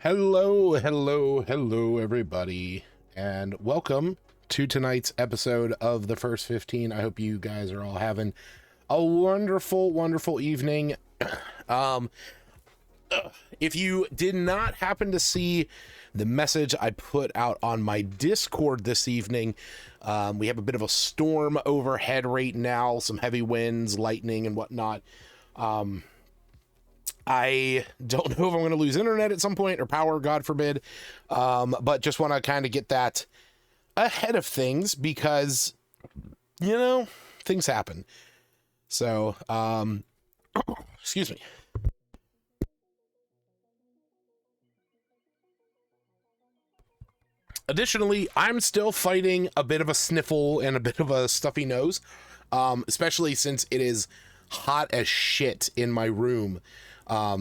Hello, everybody, and welcome to tonight's episode of the First 15. I hope you guys are all having a wonderful evening. If you did not happen to see the message I put out on my Discord this evening, we have a bit of a storm overhead right now, some heavy winds, lightning, and whatnot. I don't know if I'm going to lose internet at some point or power, God forbid. But just want to kind of get that ahead of things because, you know, things happen. So, excuse me. Additionally, I'm still fighting a bit of a sniffle and a bit of a stuffy nose, especially since it is hot as shit in my room.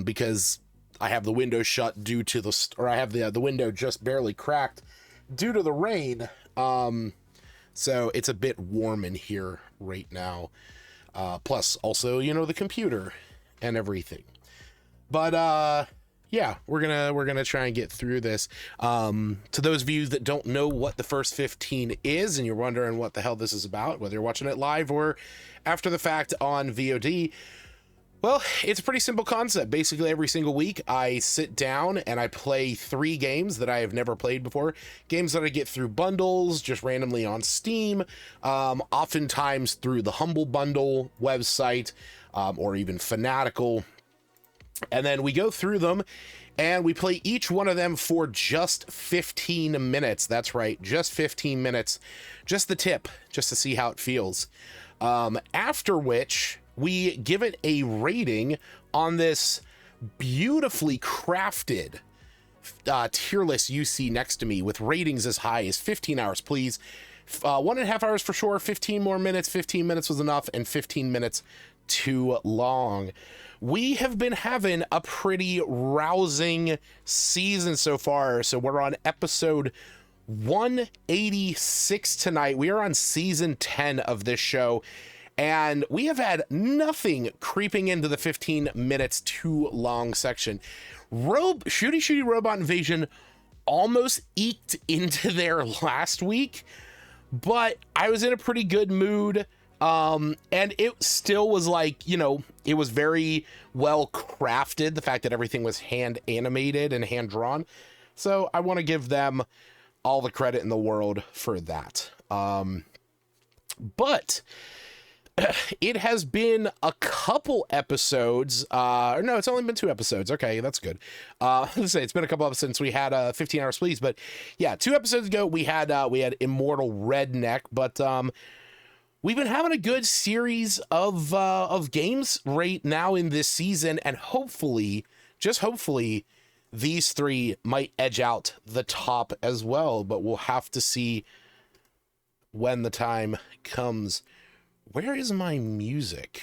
Because I have the window shut due to I have the window just barely cracked due to the rain. So it's a bit warm in here right now. Plus also, you know, the computer and everything. But, yeah, we're gonna try and get through this. To those of you that don't know what the First 15 is and you're wondering what the hell this is about, whether you're watching it live or after the fact on VOD, well, it's a pretty simple concept. Basically, every single week, I sit down and I play 3 games that I have never played before. Games that I get through bundles, just randomly on Steam, oftentimes through the Humble Bundle website, or even Fanatical. And then we go through them, and we play each one of them for just 15 minutes. That's right, just 15 minutes. Just the tip, just to see how it feels. After which we give it a rating on this beautifully crafted tier list you see next to me, with ratings as high as 15 hours, please. 1.5 hours for sure, 15 more minutes, 15 minutes was enough, and 15 minutes too long. We have been having a pretty rousing season so far. So we're on episode 186 tonight. We are on season 10 of this show, and we have had nothing creeping into the 15 minutes too long section. Shooty Robot Invasion almost eked into there last week, but I was in a pretty good mood. And it still was like, you know, it was very well crafted. The fact that everything was hand animated and hand drawn. So I want to give them all the credit in the world for that. But it has been a couple episodes. No, it's only been 2 episodes. Okay, that's good. Let's say it's been a couple episodes since we had 15 hours, please. But yeah, 2 episodes ago we had Immortal Redneck. But we've been having a good series of games right now in this season, and hopefully, just hopefully, these 3 might edge out the top as well. But we'll have to see when the time comes. Where is my music?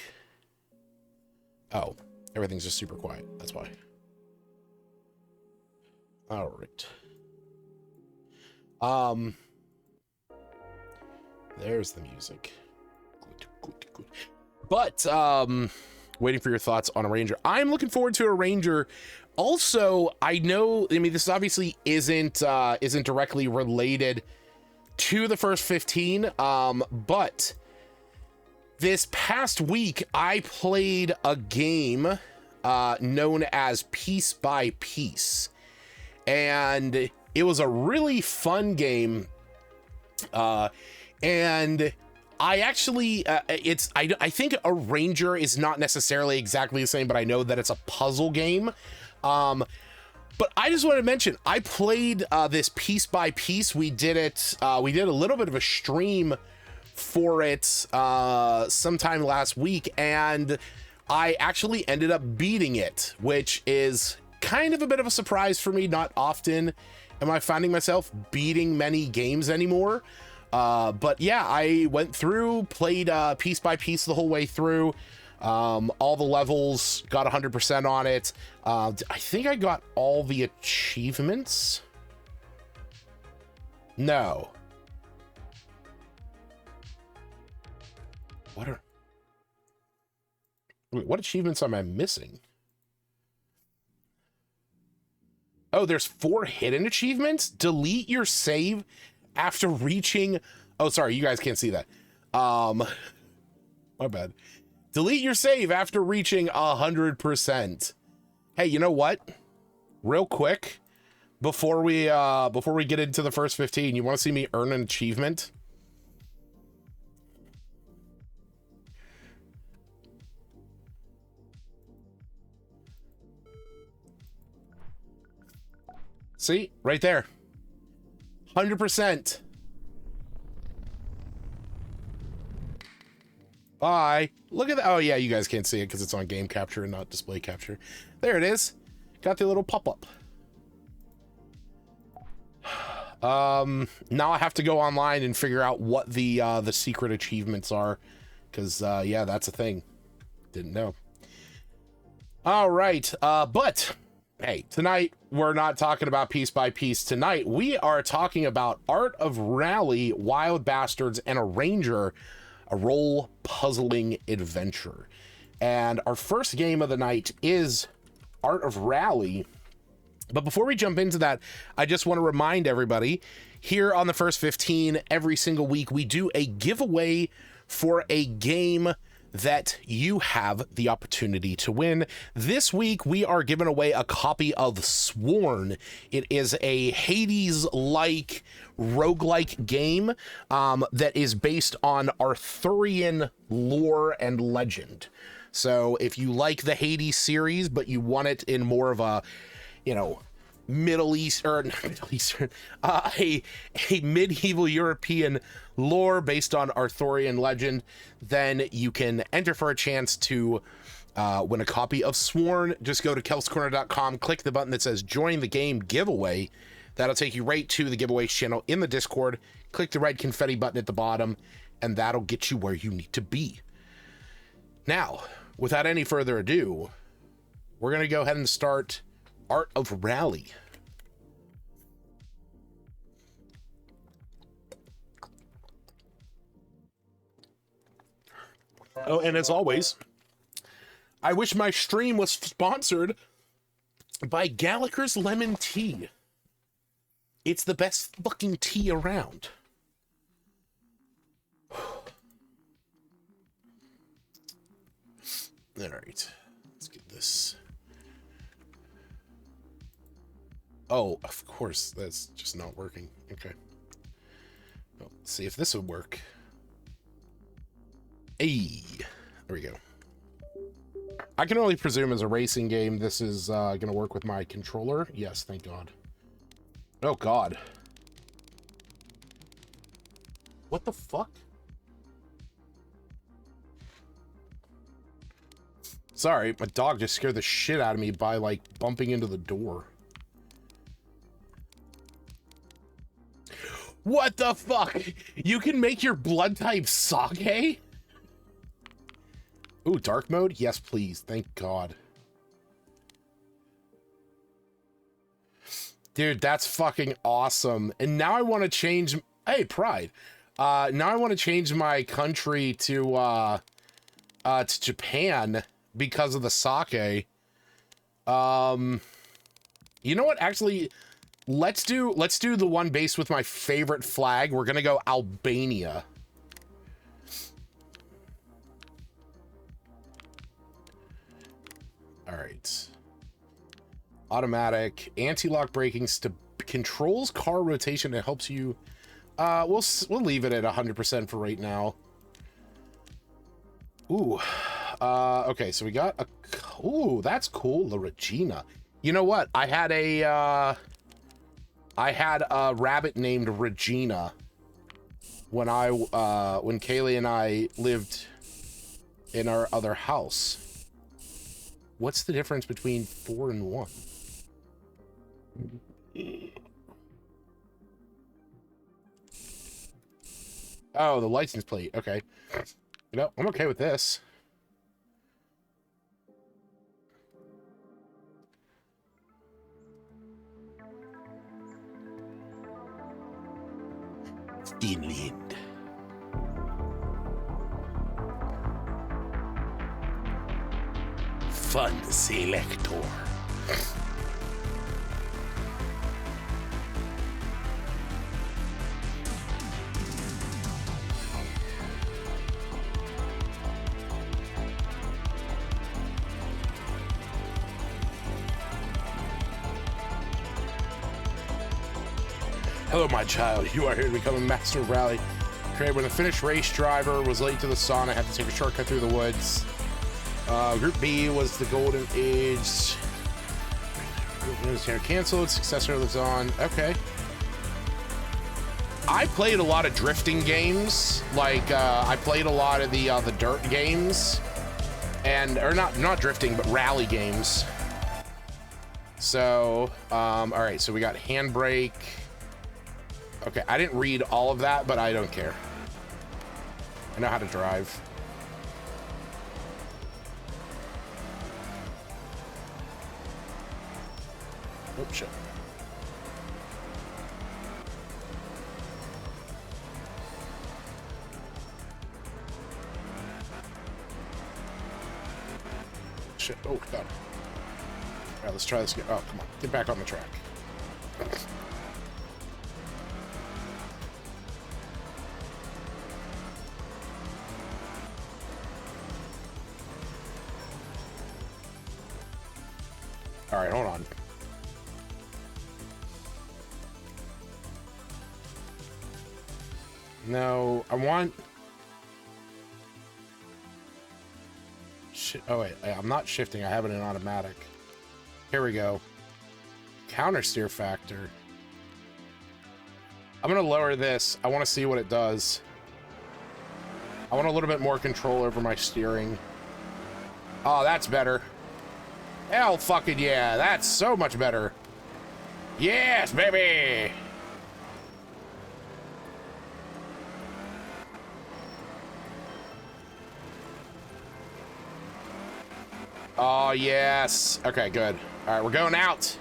Oh, everything's just super quiet. That's why. All right. There's the music. Good. But waiting for your thoughts on a Ranger. I'm looking forward to a Ranger. Also, I know, I mean, this obviously isn't directly related to the first 15, but this past week, I played a game known as Piece by Piece, and it was a really fun game. And I actually, I think a Ranger is not necessarily exactly the same, but I know that it's a puzzle game. But I just want to mention, I played this Piece by Piece. We did a little bit of a stream for it sometime last week, and I actually ended up beating it, which is kind of a bit of a surprise for me. Not often am I finding myself beating many games anymore, but yeah, I went through, played Piece by Piece the whole way through, all the levels, got 100% on it. I think I got all the achievements. No. What achievements am I missing? Oh, there's 4 hidden achievements. Delete your save after reaching. Oh, sorry, you guys can't see that. My bad. Delete your save after reaching 100%. Hey, you know what? Real quick, before we get into the first 15, you want to see me earn an achievement? See, right there, 100%. Bye. Look at that. Oh yeah, you guys can't see it because it's on game capture and not display capture. There it is. Got the little pop-up. Now I have to go online and figure out what the secret achievements are, because yeah, that's a thing. Didn't know. All right, but hey, tonight we're not talking about Piece by Piece. Tonight we are talking about Art of Rally, Wild Bastards, and a Ranger, a role puzzling adventure. And our first game of the night is Art of Rally. But before we jump into that, I just want to remind everybody, here on the first 15, every single week, we do a giveaway for a game that you have the opportunity to win. This week, we are giving away a copy of Sworn. It is a Hades-like, roguelike game that is based on Arthurian lore and legend. So if you like the Hades series, but you want it in more of a, you know, Middle East, or not Middle Eastern, a medieval European lore based on Arthurian legend, then you can enter for a chance to win a copy of Sworn. Just go to kelscorner.com, click the button that says join the game giveaway. That'll take you right to the giveaway channel in the Discord. Click the red confetti button at the bottom, and that'll get you where you need to be. Now, without any further ado, we're going to go ahead and start Art of Rally. Oh, and as always, I wish my stream was sponsored by Gallagher's Lemon Tea. It's the best fucking tea around. All right, let's get this. Oh, of course, that's just not working. Okay. Well, let's see if this would work. Hey, there we go. I can only presume as a racing game, this is going to work with my controller. Yes, thank God. Oh, God. What the fuck? Sorry, my dog just scared the shit out of me by, like, bumping into the door. What the fuck? You can make your blood type sake? Ooh, dark mode? Yes, please. Thank God. Dude, that's fucking awesome. And now I want to change... Hey, Pride. Now I want to change my country to Japan because of the sake. You know what? Actually, let's do the one based with my favorite flag. We're gonna go Albania. All right. Automatic, anti-lock braking, controls car rotation. It helps you. We'll leave it at 100% for right now. Ooh. Okay, so we got a. Ooh, that's cool. La Regina. You know what? I had a rabbit named Regina when Kaylee and I lived in our other house. What's the difference between 4 and 1? Oh, the license plate. Okay. You know, I'm okay with this. Finland. Fun selector. Hello, my child. You are here to become a master of rally. Created when a Finnish race driver was late to the sauna, had to take a shortcut through the woods. Group B was the golden age. Group B was here canceled. Successor lives on. Okay. I played a lot of drifting games. Like I played a lot of the dirt games, or not drifting, but rally games. So, all right. So we got handbrake. Okay, I didn't read all of that, but I don't care. I know how to drive. Oh, shit. Shit. Oh, God. All right, let's try this again. Oh, come on. Get back on the track. All right, hold on. No, I want... Oh, wait, I'm not shifting. I have it in automatic. Here we go. Counter steer factor. I'm gonna lower this. I want to see what it does. I want a little bit more control over my steering. Oh, that's better. Hell fucking yeah, that's so much better. Yes, baby! Oh, yes. Okay, good. All right, we're going out.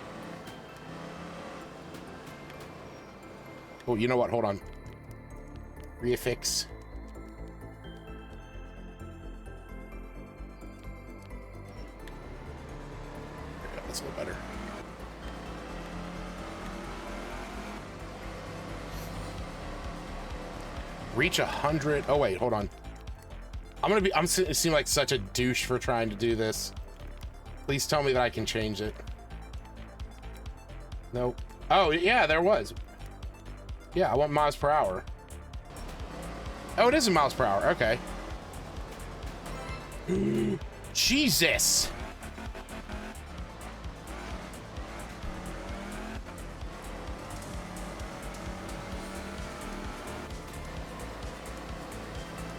Oh, you know what? Hold on. Refix. Okay, that's a little better. Reach 100. Oh, wait, hold on. I'm seem like such a douche for trying to do this. Please tell me that I can change it. Nope. Oh, yeah, there was. Yeah, I want miles per hour. Oh, it is in miles per hour. Okay. Jesus.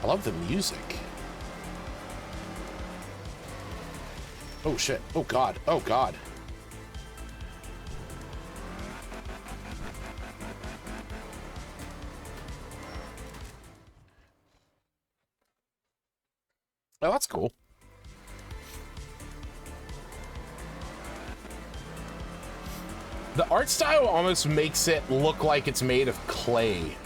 I love the music. Oh, shit. Oh, God. Oh, God. Oh, that's cool. The art style almost makes it look like it's made of clay.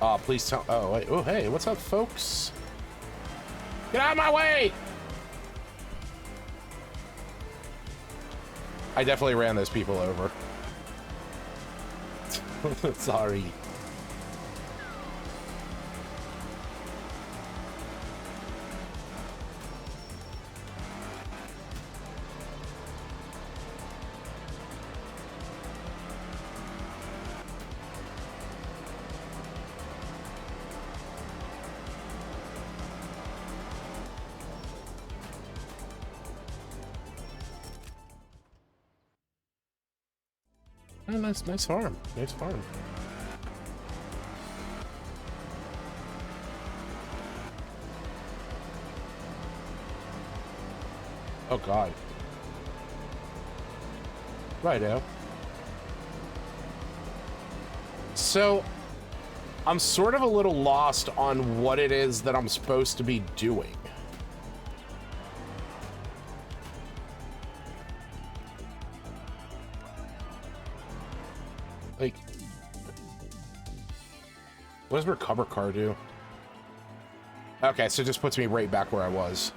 Oh, please tell. Oh, wait. Oh, hey, what's up, folks? Get out of my way! I definitely ran those people over. Sorry. Oh, nice farm. Nice farm. Oh, God. Righto. So, I'm sort of a little lost on what it is that I'm supposed to be doing. Like, what does recover car do? Okay, so it just puts me right back where I was.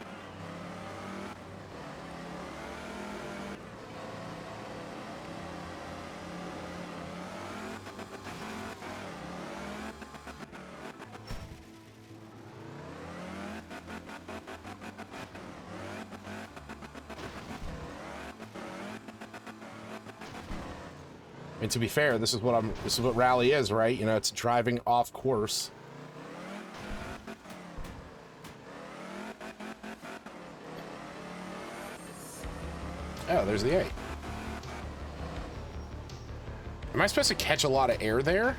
And to be fair, this is what rally is, right? You know, it's driving off course. Oh, there's the A. Am I supposed to catch a lot of air there?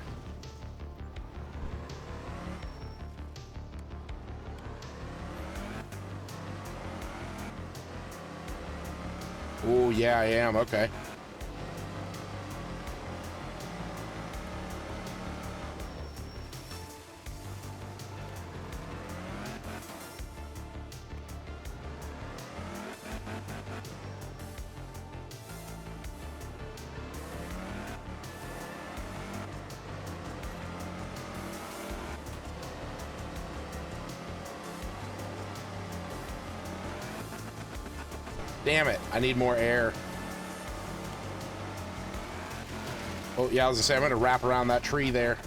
Oh, yeah, I am. Okay. Damn it, I need more air. Oh, yeah, I was gonna say, I'm gonna wrap around that tree there.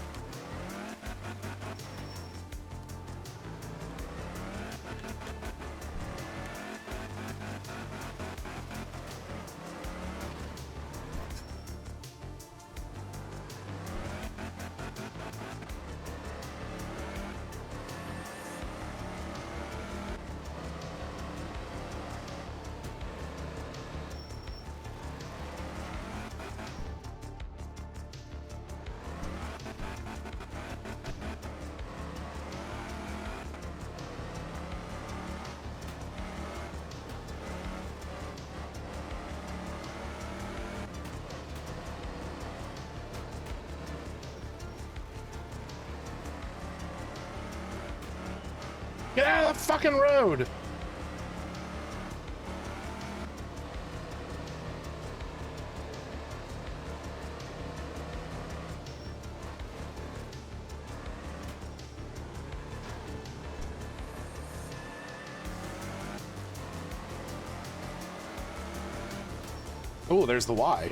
fucking road. Oh, there's the Y.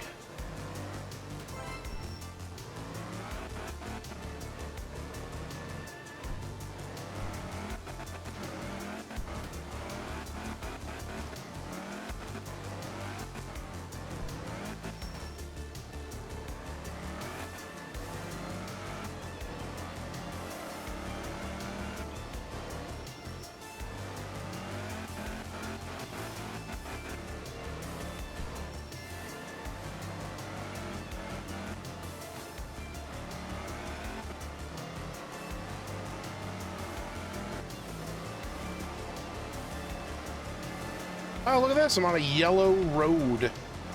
Oh, look at this. I'm on a yellow road.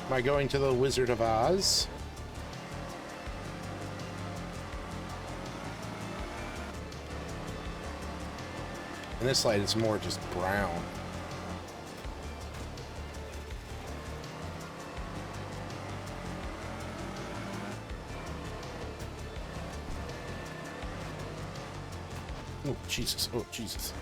Am I going to the Wizard of Oz? In this light, it's more just brown. Oh, Jesus. Oh, Jesus.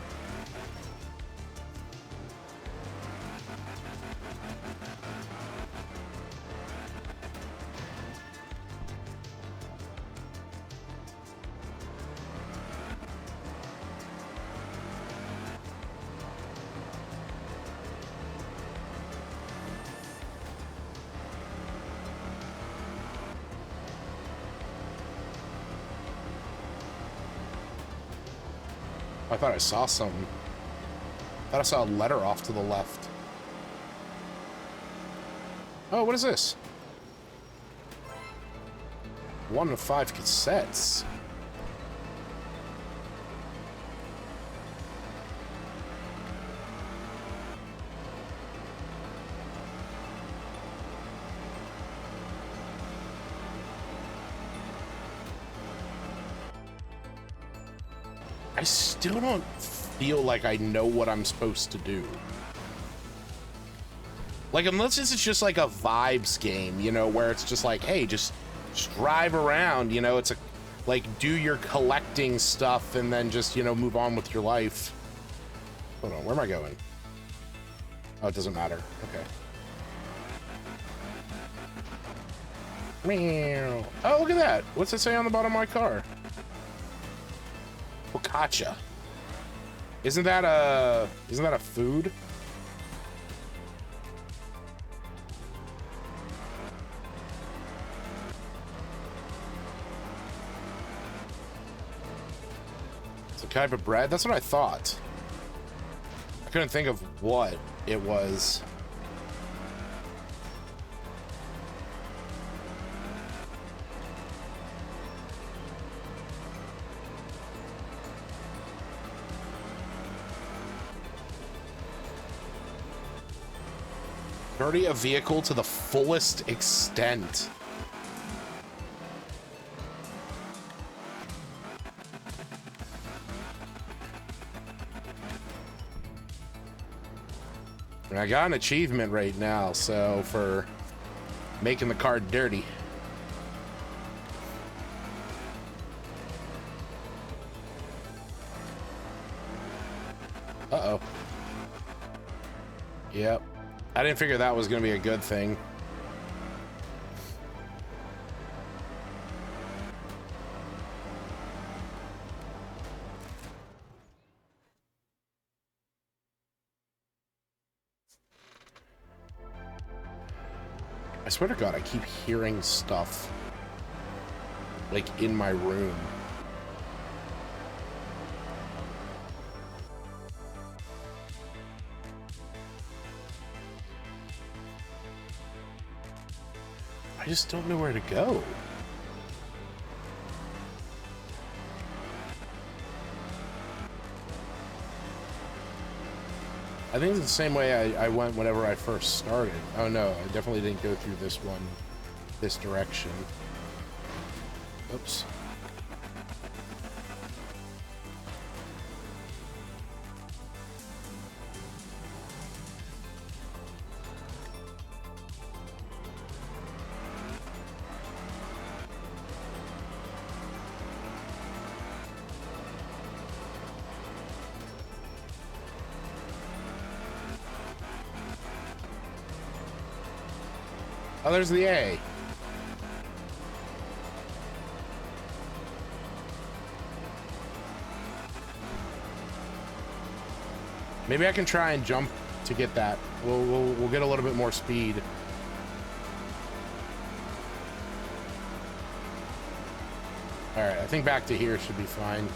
I thought I saw something. I thought I saw a letter off to the left. Oh, what is this? 1 of 5 cassettes. I still don't feel like I know what I'm supposed to do. Like, unless it's just like a vibes game, you know, where it's just like, hey, just drive around, you know, it's a, like, do your collecting stuff and then just, you know, move on with your life. Hold on, where am I going? Oh, it doesn't matter. Okay. Meow. Oh, look at that. What's it say on the bottom of my car? Focaccia. Isn't that a food? It's a kind of bread? That's what I thought. I couldn't think of what it was. Dirty a vehicle to the fullest extent. I got an achievement right now, so for making the car dirty. Uh-oh. Yep. I didn't figure that was going to be a good thing. I swear to God, I keep hearing stuff, like, in my room. I just don't know where to go. I think it's the same way I went whenever I first started. Oh no, I definitely didn't go through this one, this direction. Oops. Oh, there's the A. Maybe I can try and jump to get that. We'll get a little bit more speed. All right, I think back to here should be fine.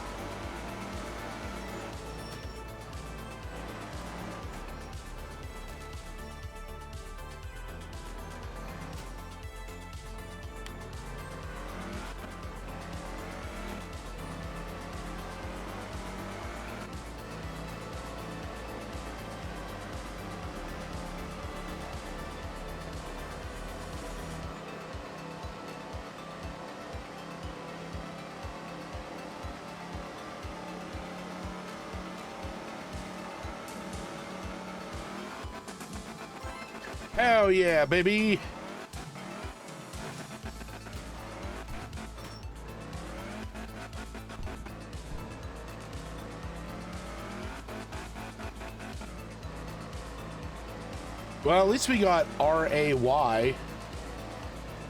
Hell yeah, baby. Well, at least we got R-A-Y.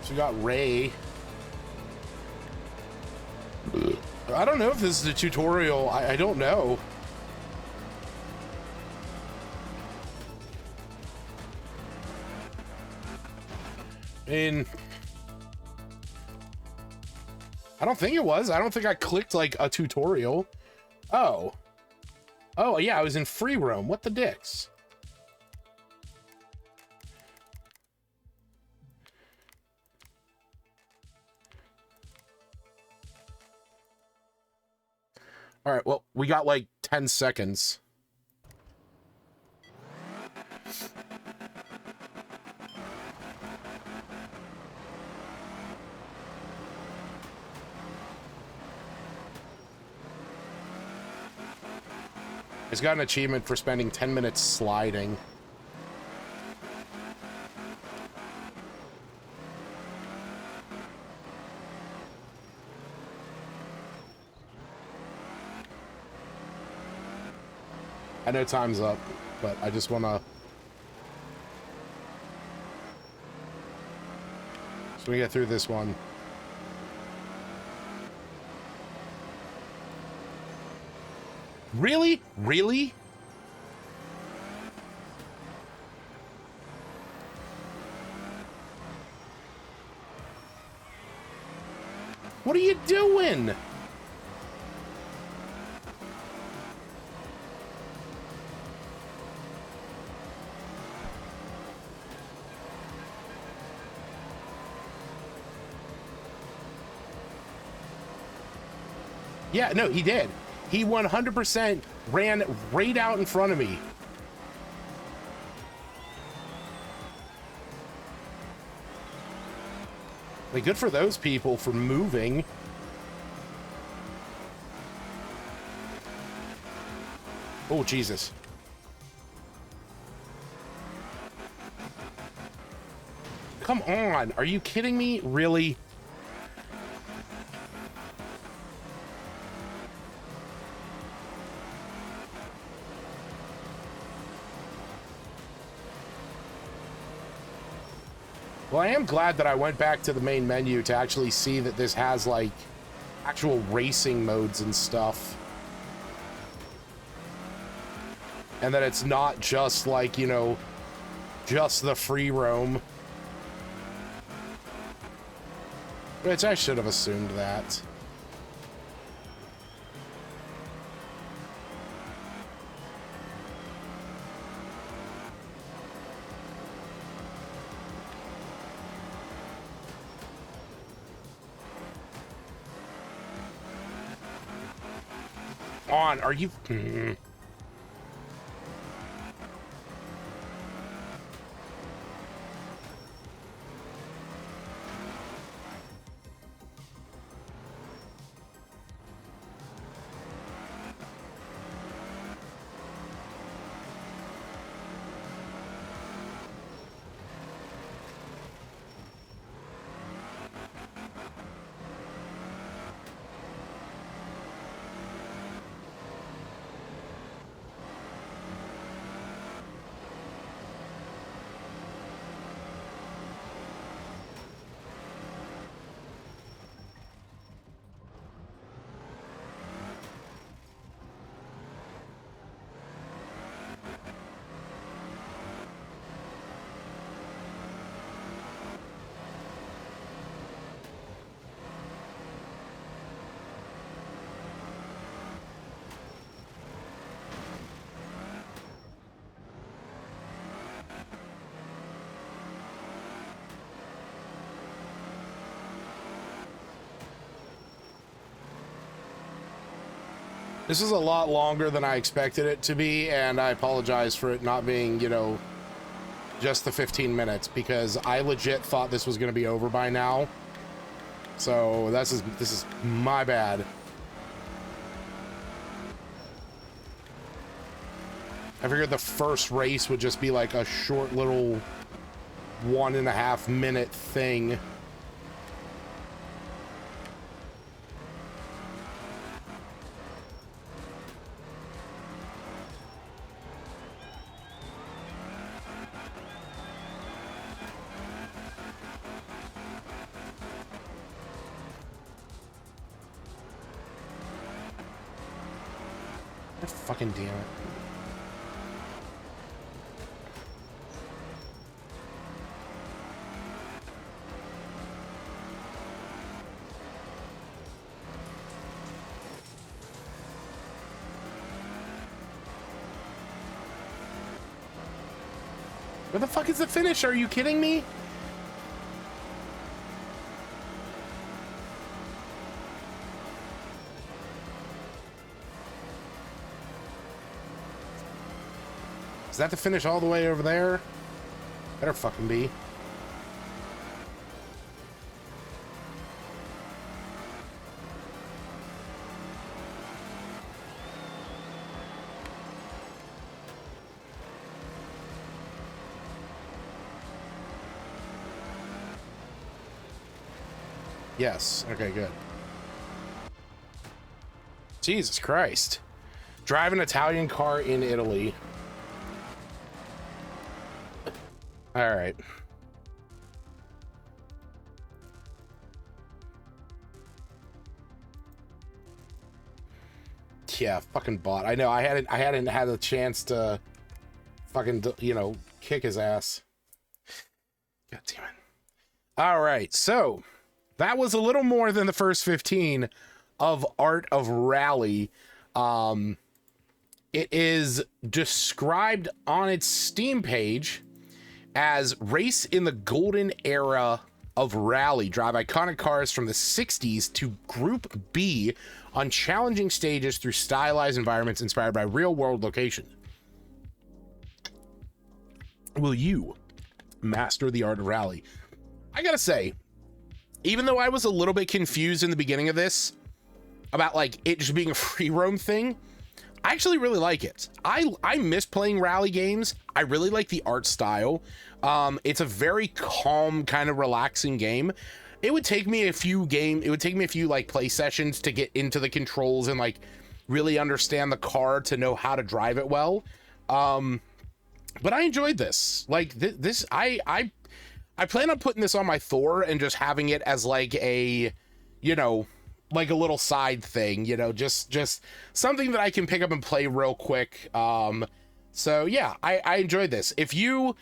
So we got Ray. I don't know if this is a tutorial. I don't know. I mean, I don't think it was. I don't think I clicked like a tutorial. Oh. Oh, yeah, I was in free roam. What the dicks? All right, well, we got like 10 seconds. He's got an achievement for spending 10 minutes sliding. I know time's up, but I just want to... So we get through this one. Really? Really? What are you doing? Yeah, no, he did. He 100% ran right out in front of me. Like, good for those people for moving. Oh, Jesus. Come on. Are you kidding me? Really? Well, I am glad that I went back to the main menu to actually see that this has, like, actual racing modes and stuff. And that it's not just, like, you know, just the free roam. Which I should have assumed that. On, are you... This is a lot longer than I expected it to be, and I apologize for it not being, you know, just the 15 minutes, because I legit thought this was going to be over by now. So this is my bad. I figured the first race would just be like a short little 1.5 minute thing. Fucking damn it. Where the fuck is the finish? Are you kidding me? Is that the finish all the way over there? Better fucking be. Yes. Okay, good. Jesus Christ. Drive an Italian car in Italy. All right. Yeah, fucking bot. I know. I hadn't had a chance to fucking, you know, kick his ass. God damn it. All right. So that was a little more than the first 15 of Art of Rally. It is described on its Steam page as race in the golden era of rally. Drive iconic cars from the 60s to Group B on challenging stages through stylized environments inspired by real-world location. Will you master the art of rally? I gotta say, even though I was a little bit confused in the beginning of this about like it just being a free roam thing, I actually really like it. I miss playing rally games. I really like the art style. It's a very calm, kind of relaxing game. It would take me a few like play sessions to get into the controls and like really understand the car to know how to drive it well. But I enjoyed this. Like this, I plan on putting this on my Thor and just having it as like a, you know, like a little side thing, you know, just something that I can pick up and play real quick. So yeah, I enjoyed this. If you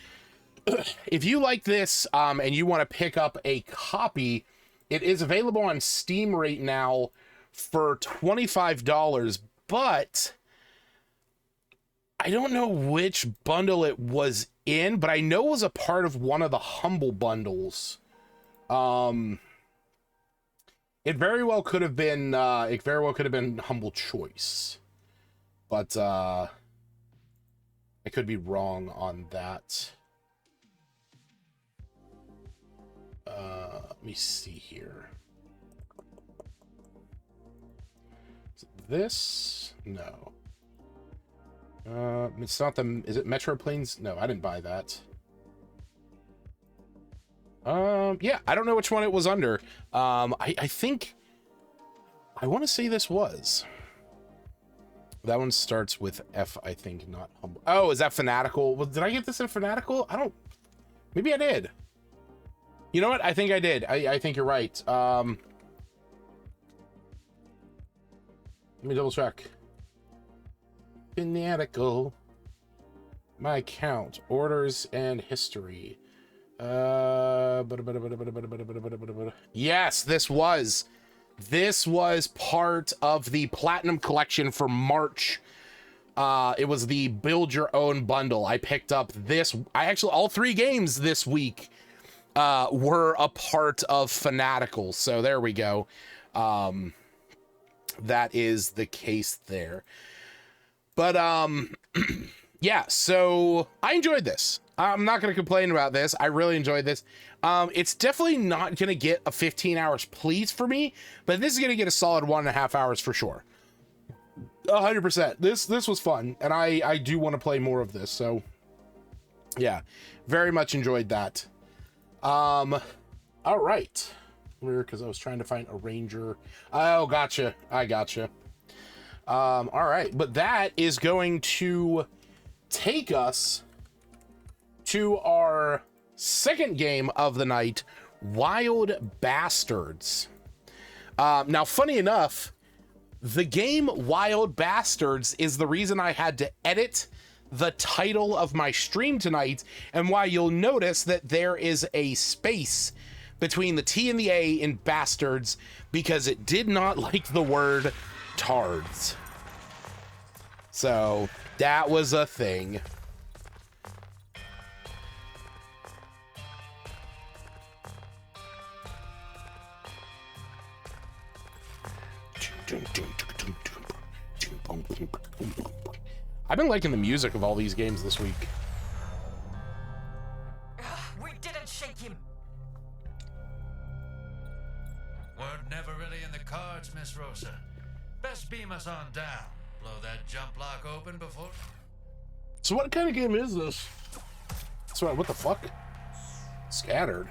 like this, and you want to pick up a copy, it is available on Steam right now for $25, but I don't know which bundle it was in, but I know it was a part of one of the Humble bundles. It very well could have been Humble Choice, but I could be wrong on that. Let me see here. Is it this? No. It's not the. Is it Metro Planes? No, I didn't buy that. Yeah, I don't know which one it was under. I think I want to say this was. That one starts with F, I think, not Humble. Oh, is that Fanatical? Well, did I get this in Fanatical? I don't. Maybe I did. You know what? I think I did. I think you're right. Let me double check. Fanatical. My account, orders, and history. Yes, this was part of the Platinum Collection for March. It was the Build Your Own bundle. I picked up this. All 3 games this week were a part of Fanatical. So there we go. that is the case there. But yeah, so I enjoyed this. I'm not going to complain about this. I really enjoyed this. It's definitely not going to get a 15 hours please for me, but this is going to get a solid 1.5 hours for sure. 100%. This was fun, and I do want to play more of this. So yeah, very much enjoyed that. All right. Weird, because I was trying to find a ranger. Oh, gotcha. I gotcha. All right, but that is going to take us to our second game of the night, Wild Bastards. Now, funny enough, the game Wild Bastards is the reason I had to edit the title of my stream tonight, and why you'll notice that there is a space between the T and the A in Bastards, because it did not like the word tards. So that was a thing. I've been liking the music of all these games this week. We didn't shake him. Were never really in the cards, Miss Rosa. Best beam us on down. Blow that jump lock open before... So what kind of game is this? So what the fuck? Scattered.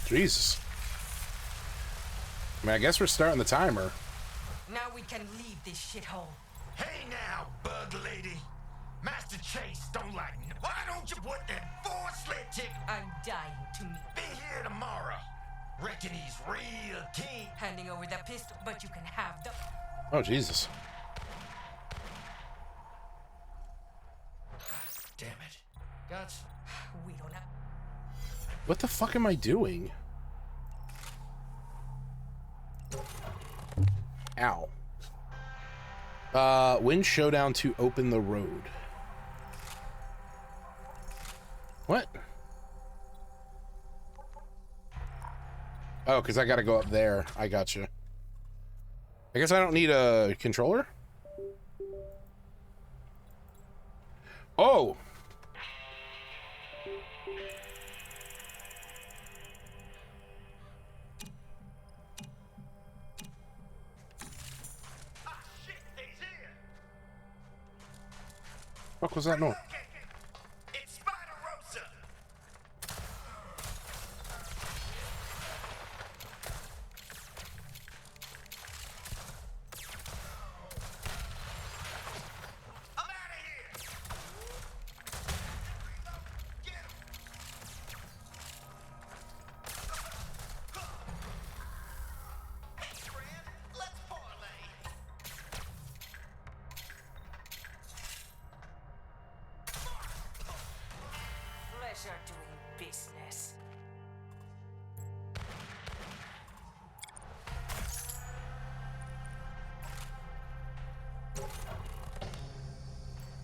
Jesus. I mean, I guess we're starting the timer. Now we can leave this shithole. Hey now, bug lady. Master Chase don't like me. Why don't you put that four-slit tick? I'm dying to meet. Be here tomorrow. Reckon he's real keen. Handing over that pistol, but you can have the... Oh, Jesus. Damn it. Guts. We don't have... What the fuck am I doing? Ow. Win showdown to open the road. What? Oh, because I gotta go up there. I gotcha. I guess I don't need a controller? Oh! What was that noise? It's Spider Rosa. I'm out of here. Get him. Hey, friend, let's parlay. Pleasure doing business.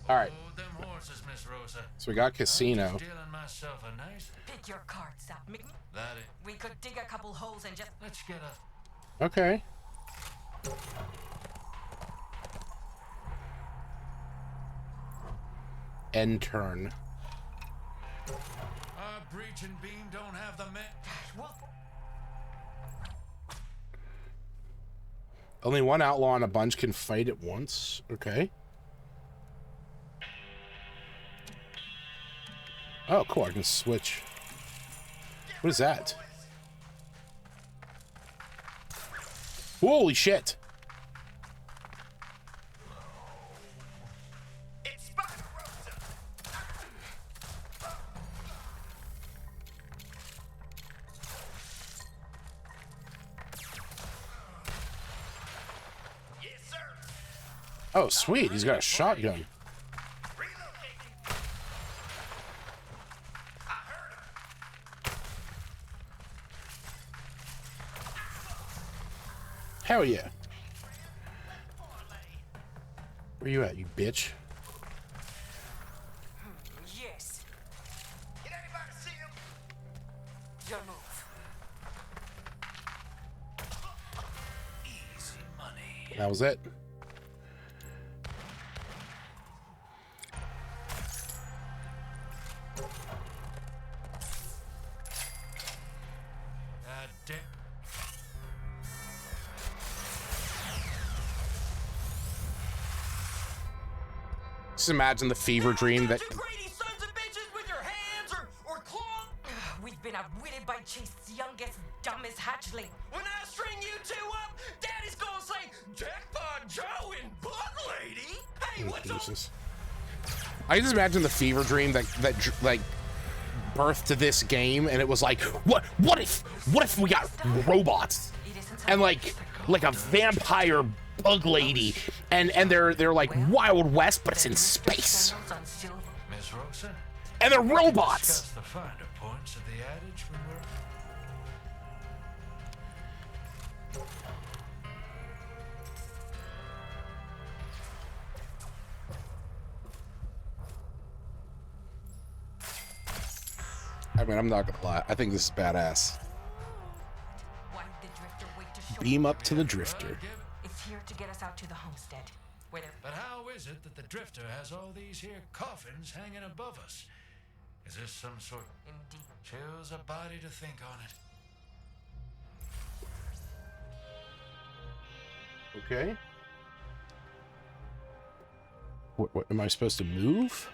All right, Oh, them horses, Miss Rosa. so we got I'm casino. just dealing myself a nice... Pick your cards up, Mick. That it. We could dig a couple holes and just... Let's get a... Okay. End turn. Our breaching beam don't have the men... Well, Only one outlaw and a bunch can fight at once. Okay. Oh, cool. I can switch. What is that? Holy shit. It's Spider Rosa. Yes, sir. Oh, sweet. He's got a shotgun. Relocating. I heard him. Hell yeah. Where you at, you bitch? That was it. God damn. Just imagine the fever dream that. You greedy sons of bitches with your hands or claws. We've been outwitted by Chase's youngest, dumbest hatchling. When I string you two up, Daddy's gonna say, Jackpot Joe and Bug Lady. Hey, what's up? Jesus. I just imagine the fever dream that like birthed to this game, and it was like, what if we got robots and like a vampire bug lady, and they're like Wild West, but it's in space, Miss Rosa? and they're robots. Discuss the finer points of the adage when we're... I mean, I'm not gonna lie. I think this is badass. Why did the drifter wait to show Beam you? up to the drifter. It's here to get us out to the homestead. Where there But how is it that the drifter has all these here coffins hanging above us? Is this some sort... indeed. Chills a body to think on it. Okay. What am I supposed to move?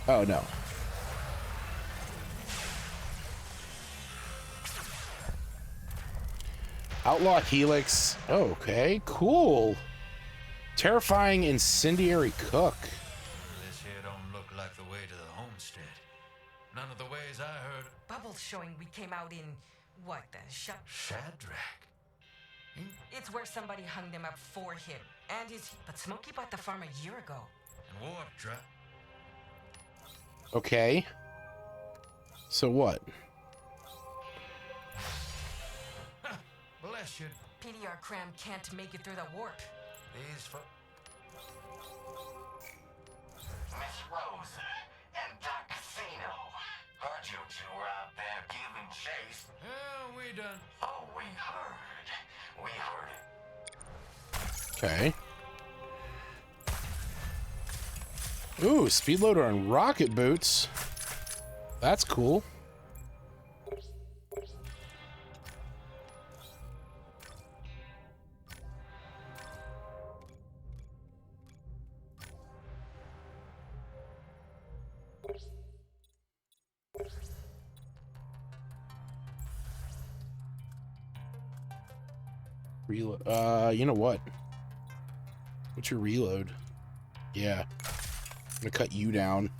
Oh no. Outlaw Helix. Okay, cool. Terrifying incendiary cook. This here don't look like the way to the homestead. None of the ways I heard. Bubbles showing we came out in, what, the shut? Shadrach. It's where somebody hung them up for him. And his... But Smokey bought the farm a year ago. And Warp Trap. Okay. So what? Bless you. PDR Cram can't make it through the warp. These fo... Miss Rosa and Doc Casino. Heard you two were out there giving chase. Oh, we done. Oh, we heard. We heard it. Okay. Ooh, speed loader and rocket boots. That's cool. Reload. You know what? What's your reload? Yeah. I'm gonna cut you down.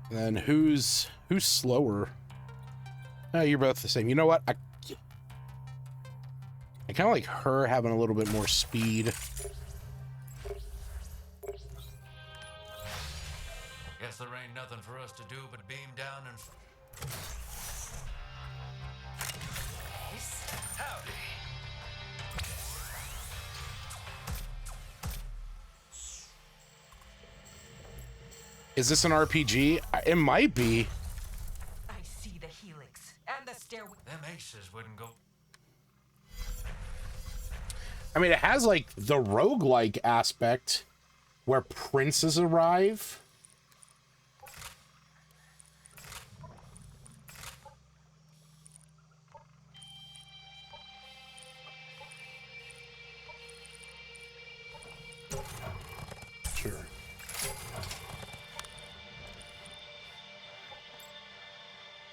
And then who's slower? Oh, you're both the same. You know what? I kind of like her having a little bit more speed. Guess there ain't nothing for us to do but beam down and... Howdy. Is this an RPG? It might be. I see the helix and the stairway. Them aces wouldn't go... I mean, it has like the roguelike aspect where princes arrive. Sure.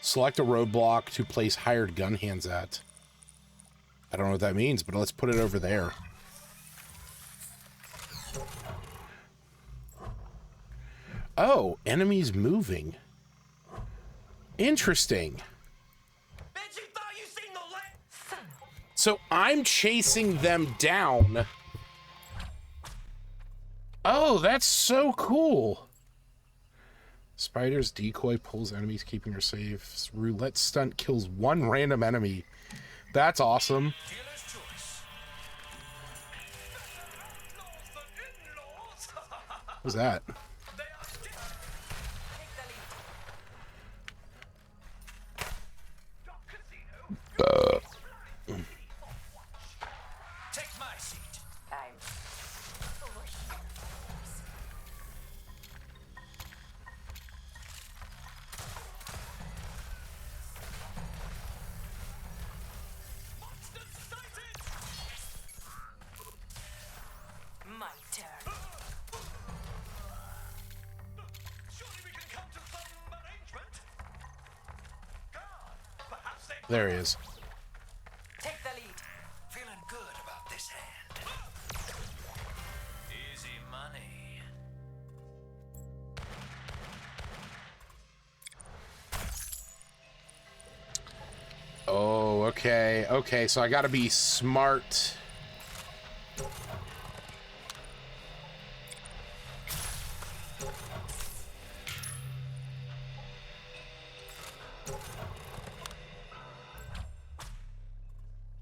Select a roadblock to place hired gun hands at. I don't know what that means, but let's put it over there. Oh, enemies moving. Interesting. Bet you thought you seen the light. Son, So I'm chasing them down. Oh, that's so cool. Spider's decoy pulls enemies, keeping her safe. Roulette stunt kills one random enemy. That's awesome. Dealer's choice. What was that? Take my seat. There he is. Take the lead. Feeling good about this hand. Easy money. Oh, okay. Okay, so I gotta be smart.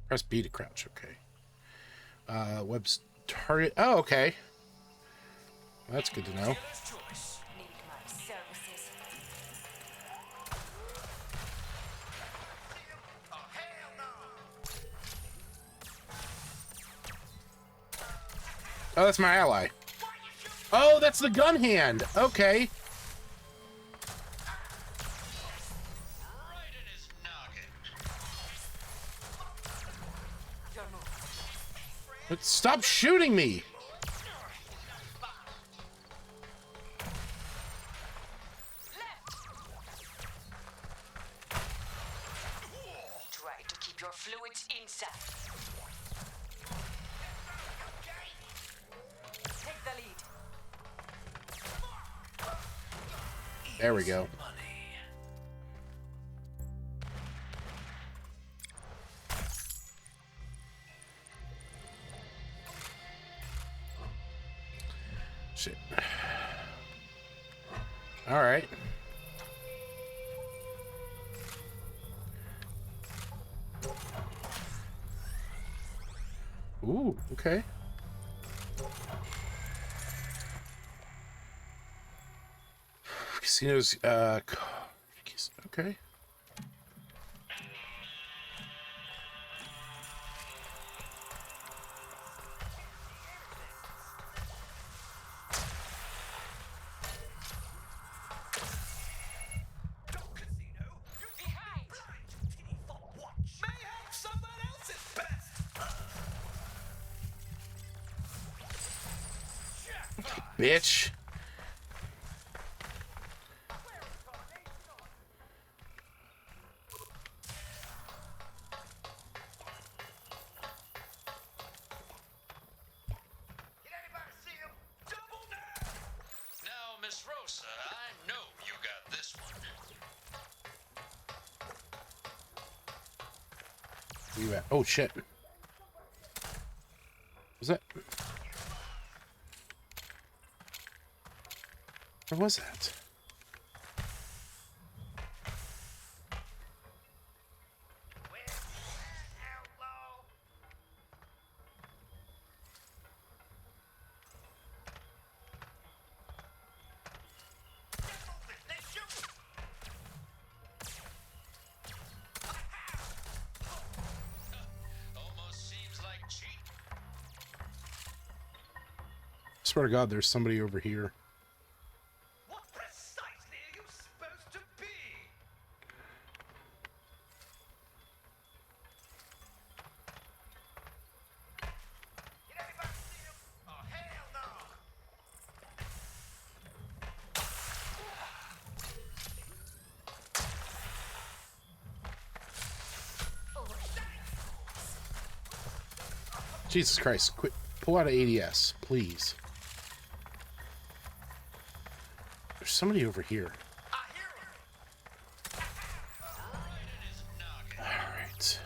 Press B to crouch, okay. Web's target. Oh, okay. That's good to know. Need my services. Oh, hell no! Oh, that's my ally. Oh, that's the gun hand. Okay. Right in his noggin. Your move. But stop shooting me. Try to keep your fluids inside. Take the lead. There we go. Money. Shit. All right. Ooh, okay. Casinos, okay. Behind. Mayhem someone else's best! Bitch. Did anybody see him? Double down! Now, Miss Rosa, I know you got this one. You at? Oh shit. Was that? Where was that? Where's that outlaw? Get moving! They shoot! Almost seems like cheating. Swear to God, there's somebody over here. What precisely are you supposed to be? Did anybody see him? Oh, hell no! Jesus Christ, quit. Pull out of ADS, please. There's somebody over here. I hear him! Right in his noggin. Alright.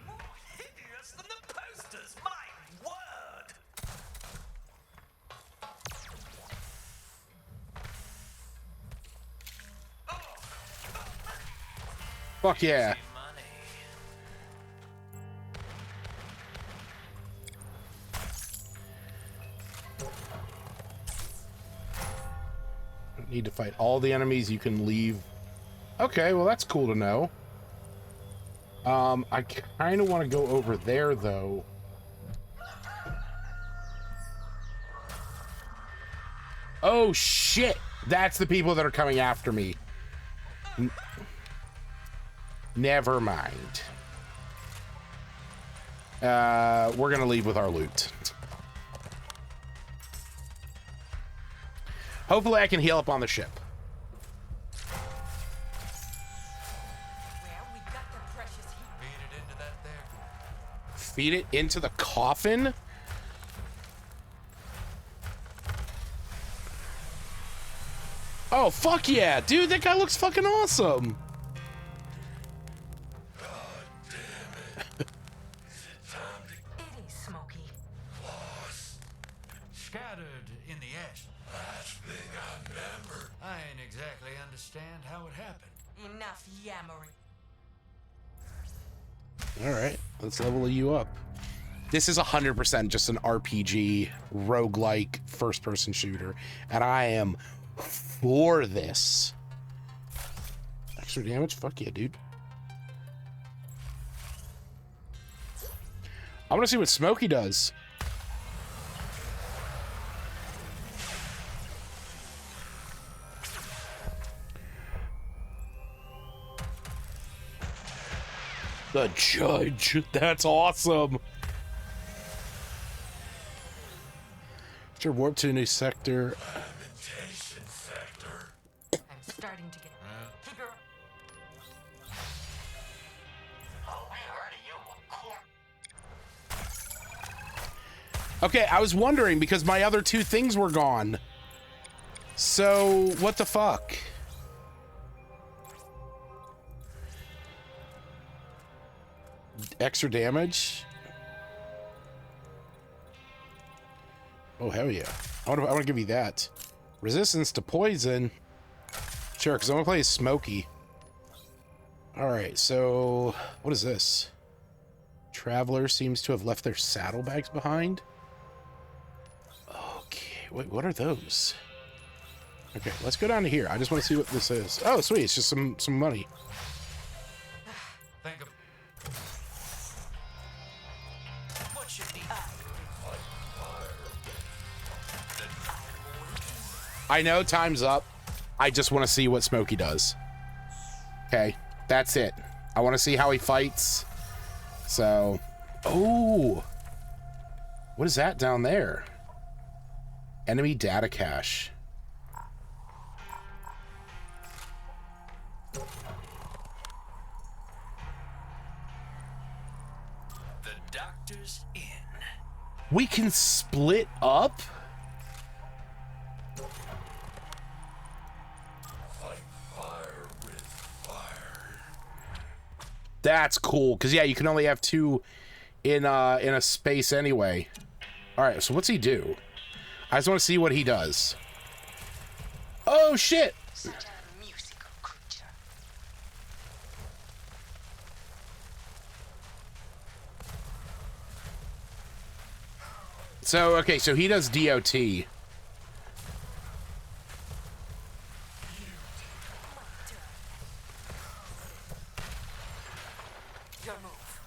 More hideous than the posters, my word! Fuck yeah. Money. Don't need to fight all the enemies, you can leave. Okay, well that's cool to know. I kind of want to go over there though. Oh shit! That's the people that are coming after me. Never mind. We're gonna leave with our loot. Hopefully I can heal up on the ship. Feed it into the coffin? Oh, fuck yeah, dude, that guy looks fucking awesome. God damn it. Time to It is, Smokey. lost. Scattered in the ash. Last thing I remember. I ain't exactly understand how it happened. Enough yammering. All right, let's level you up. This is 100% just an RPG, roguelike, first-person shooter, and I am for this. Extra damage? Fuck yeah, dude. I want to see what Smokey does. The judge. That's awesome. Sure, warp to a new sector. Lamentation sector. I'm starting to get. Keep your. Oh, we heard of you. Okay, I was wondering because my other two things were gone. So, what the fuck? Extra damage? Oh, hell yeah. I want to give you that. Resistance to poison. Sure, because I want to play as Smokey. Alright, so what is this? Traveler seems to have left their saddlebags behind. Okay, wait, what are those? Okay, let's go down to here. I just want to see what this is. Oh, sweet, it's just some money. Think of What should be I know time's up. I just want to see what Smokey does. Okay, that's it. I want to see how he fights. So, oh, what is that down there? Enemy data cache. the doctor's in. We can split up? Fight fire with fire. That's cool, because yeah, you can only have two in a space anyway. All right, so what's he do? I just want to see what he does. Oh shit! such a musical creature. So okay, so he does DOT. Your move.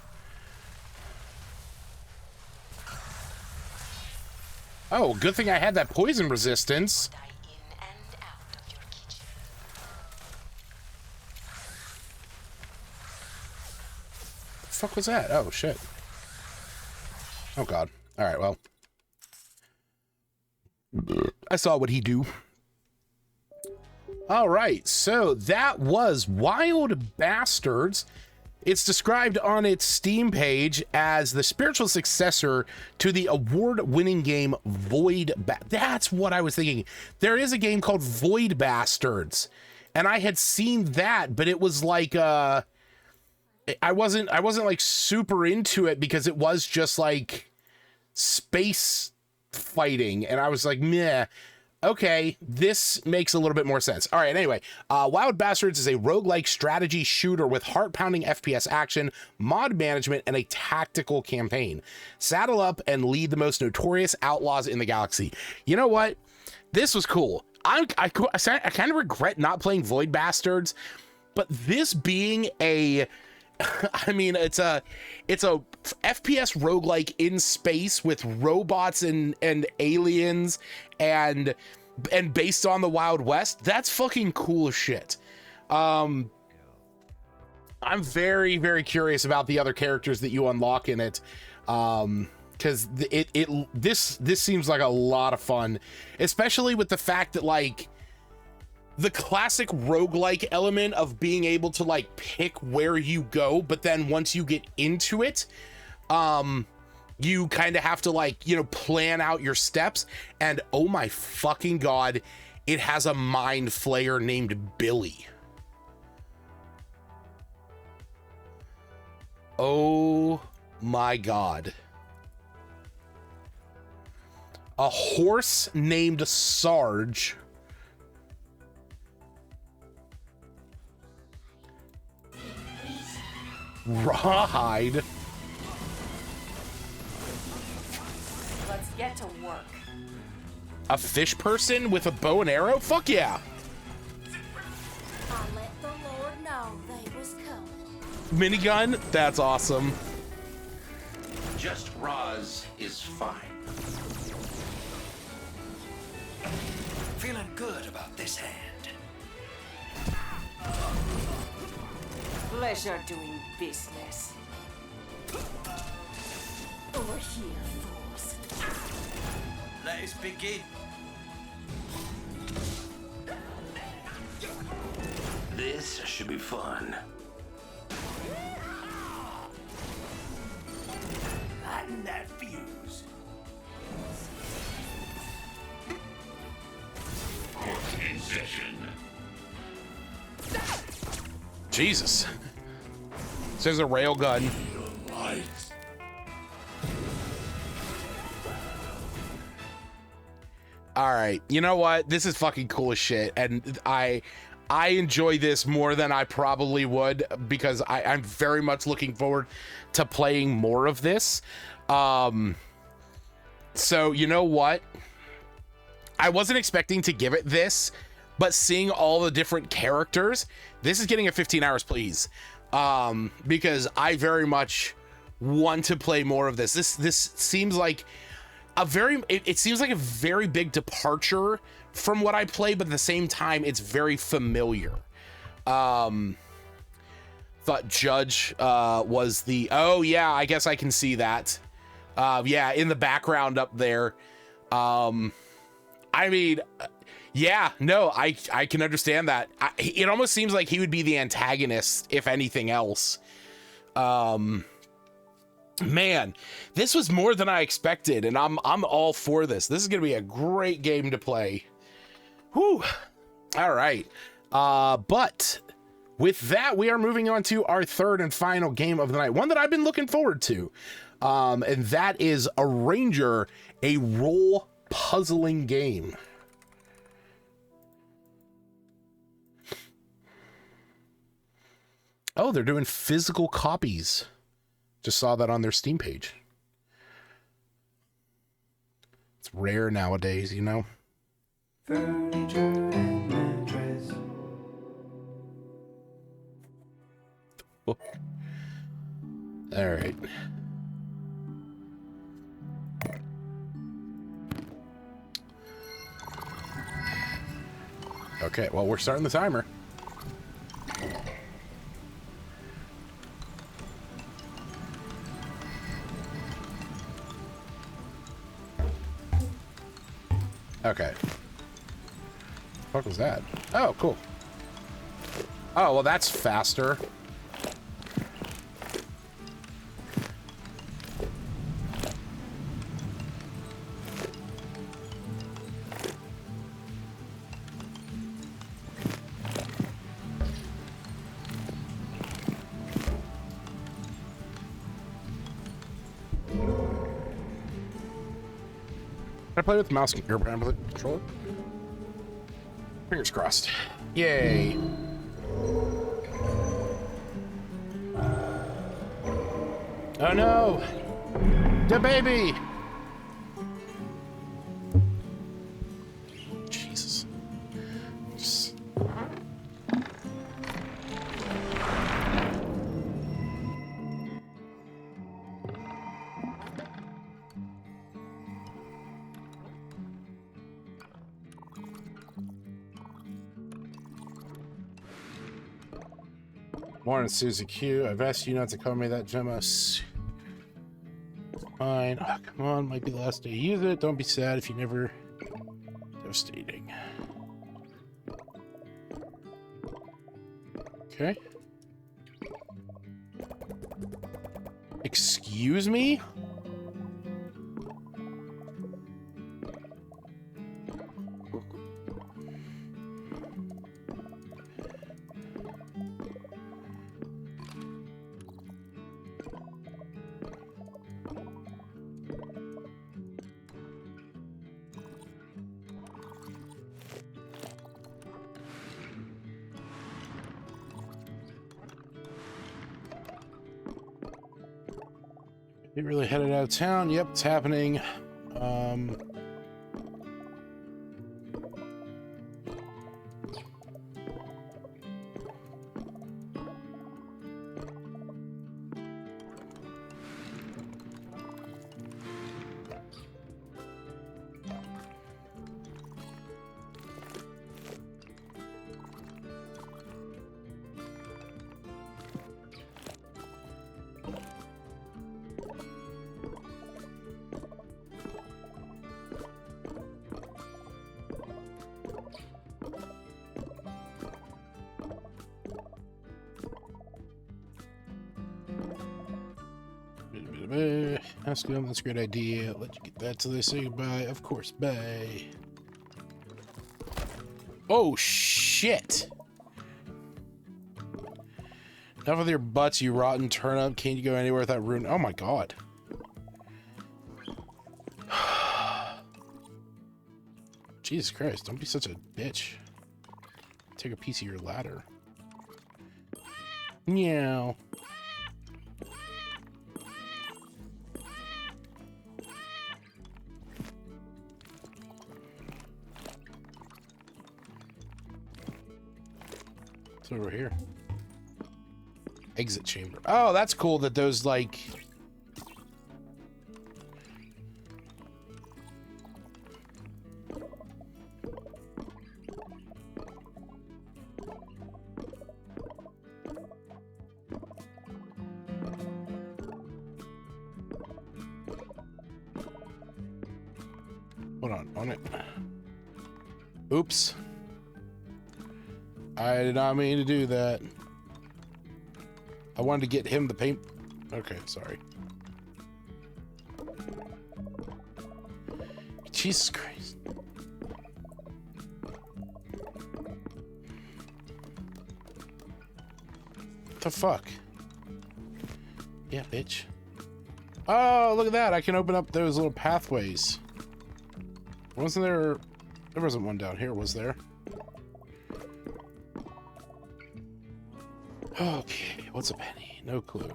Oh, good thing I had that poison resistance. Die in and out of your kitchen. The fuck was that? Oh shit. Oh god. All right, well. I saw what he do. All right, so that was Wild Bastards. It's described on its Steam page as the spiritual successor to the award-winning game That's what I was thinking. There is a game called Void Bastards, and I had seen that, but it was like I wasn't like super into it because it was just like space fighting, and I was like, meh. Okay, this makes a little bit more sense. All right, anyway, Wild Bastards is a roguelike strategy shooter with heart-pounding FPS action, mod management, and a tactical campaign. Saddle up and lead the most notorious outlaws in the galaxy. You know what? This was cool. I kind of regret not playing Void Bastards, but this being a... I mean, it's a FPS roguelike in space with robots and aliens and based on the Wild West. That's fucking cool as shit. I'm very, very curious about the other characters that you unlock in it. Because this seems like a lot of fun, especially with the fact that like the classic roguelike element of being able to like pick where you go, but then once you get into it, you kind of have to, like, you know, plan out your steps. And oh my fucking god, it has a mind flayer named Billy. Oh my god. A horse named Sarge. Rawhide. Let's get to work. A fish person with a bow and arrow? Fuck yeah. I let the Lord know they was coming. Minigun? That's awesome. Just Roz is fine. Feeling good about this hand. Pleasure doing business. Over here, fools. Let us begin. This should be fun. Lighten that fuse. In session. Jesus. There's a railgun. All right, you know what? This is fucking cool as shit, and I enjoy this more than I probably would, because I'm very much looking forward to playing more of this. So you know what? I wasn't expecting to give it this, but seeing all the different characters, this is getting a 15 hours, please. Because I very much want to play more of this. This seems like it seems like a very big departure from what I play, but at the same time, it's very familiar. Thought Judge was the, oh yeah, I guess I can see that. Yeah, in the background up there. I mean, yeah, no, I can understand that. It almost seems like he would be the antagonist, if anything else. Man, this was more than I expected, and I'm all for this. This is gonna be a great game to play. Whew. All right. But with that, we are moving on to our third and final game of the night, one that I've been looking forward to. And that is Arranger, a role puzzling game. Oh, they're doing physical copies. Just saw that on their Steam page. It's rare nowadays, you know? Furniture and mattress. Oh. All right. Okay, well, we're starting the timer. Okay. What was that? Oh, cool. Oh, well, that's faster. Can I play with the mouse or controller? Fingers crossed. Yay. Oh no! The baby! Jesus. Just... Morning, Susie Q. I've asked you not to call me that, Gemma. Fine. Oh, come on. Might be the last day you use it. Don't be sad if you never... Devastating. Okay. Excuse Excuse me? They really headed out of town. Yep, it's happening. Ask them, that's a great idea. Let you get that till they say goodbye. Of course, bye. Oh, shit! Enough with your butts, you rotten turnip. Can't you go anywhere without ruin? Oh my god. Jesus Christ, don't be such a bitch. Take a piece of your ladder. Meow. It's over here. Exit chamber. Oh, that's cool that those, like... Hold on it. Oops. I did not mean to do that. I wanted to get him the paint. Okay, sorry. Jesus Christ. What the fuck? Yeah, bitch. Oh, look at that. I can open up those little pathways. Wasn't there... There wasn't one down here, was there? Okay, what's a penny? No clue.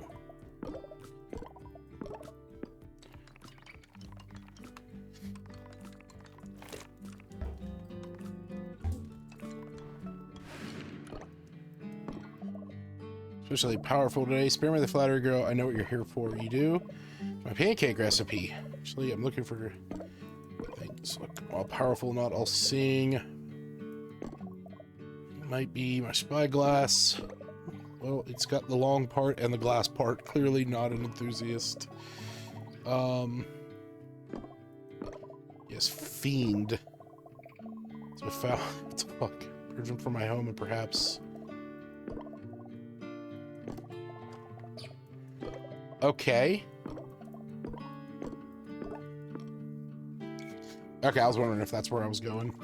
Especially powerful today. Spare me the flattery, girl. I know what you're here for. You do? My pancake recipe. Actually, I'm looking for things. Look, all powerful, not all seeing. Might be my spyglass. Well, it's got the long part and the glass part. Clearly not an enthusiast. Yes, fiend. It's a foul. It's a fuck. Urgent for my home and perhaps. Okay. Okay, I was wondering if that's where I was going.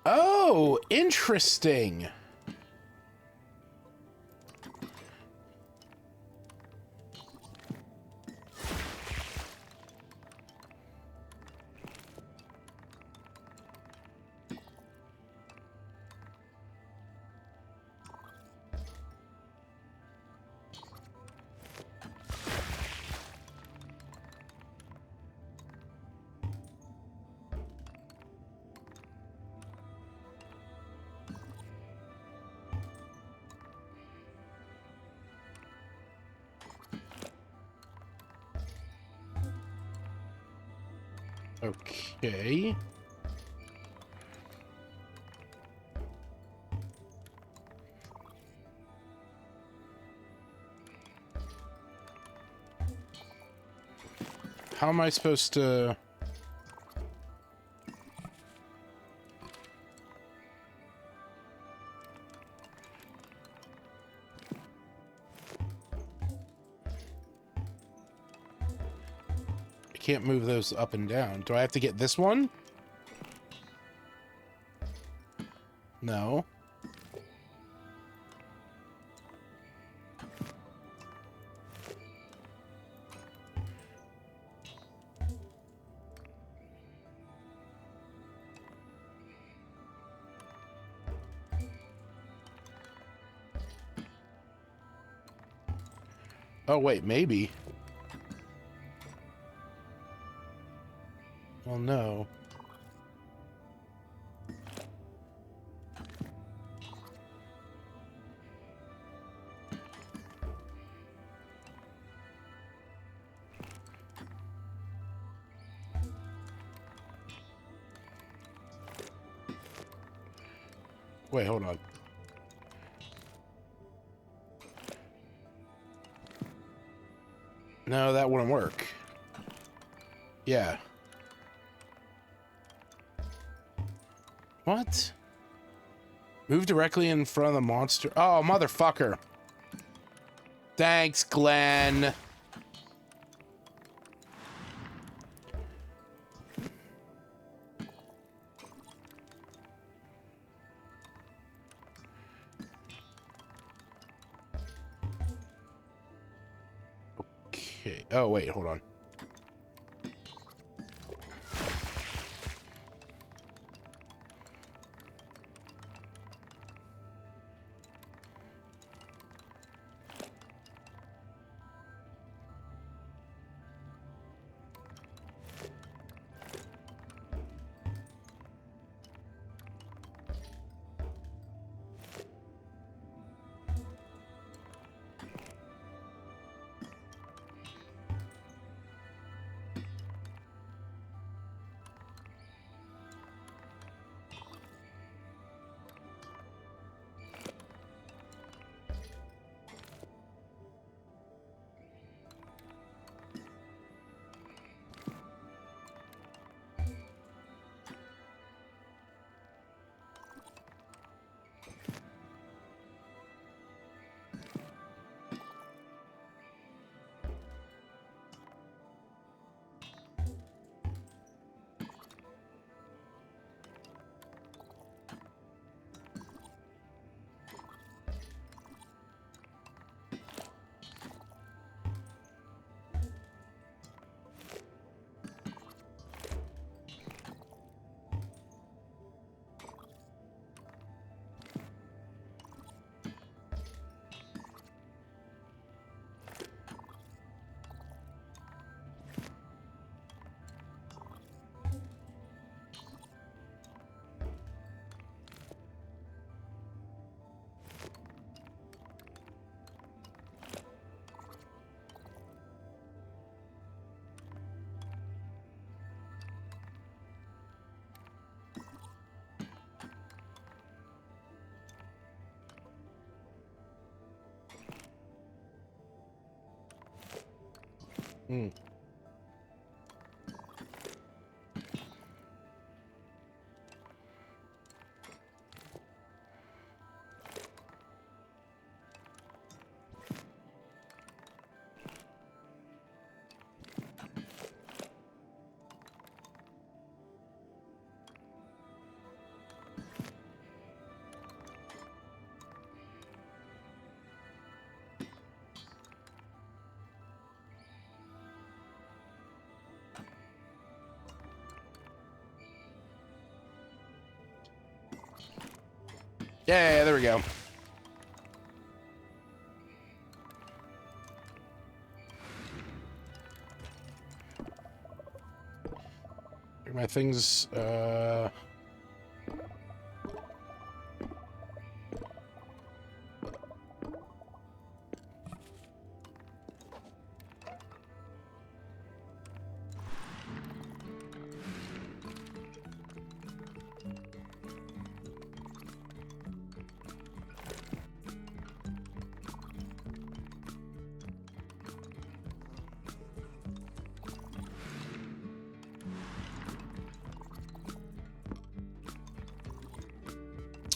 Oh, interesting. Okay. How am I supposed to... can't move those up and down. Do I have to get this one? No. Oh, wait, maybe. Well, no. Wait, hold on. No, that wouldn't work. Yeah. What? Move directly in front of the monster. Oh, motherfucker. Thanks, Glenn. Okay. Oh, wait, hold on. Hmm. Yeah, there we go. My things,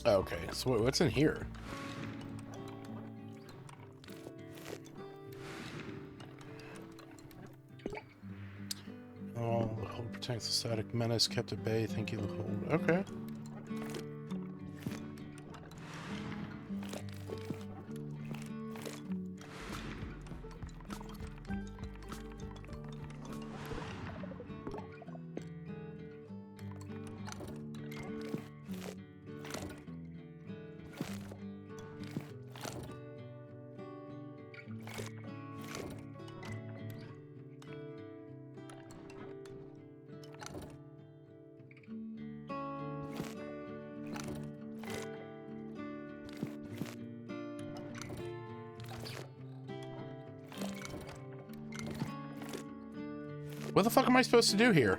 okay, so what's in here? Oh, the hold protects the static menace kept at bay. Thank you, the hold. Okay. What the fuck am I supposed to do here?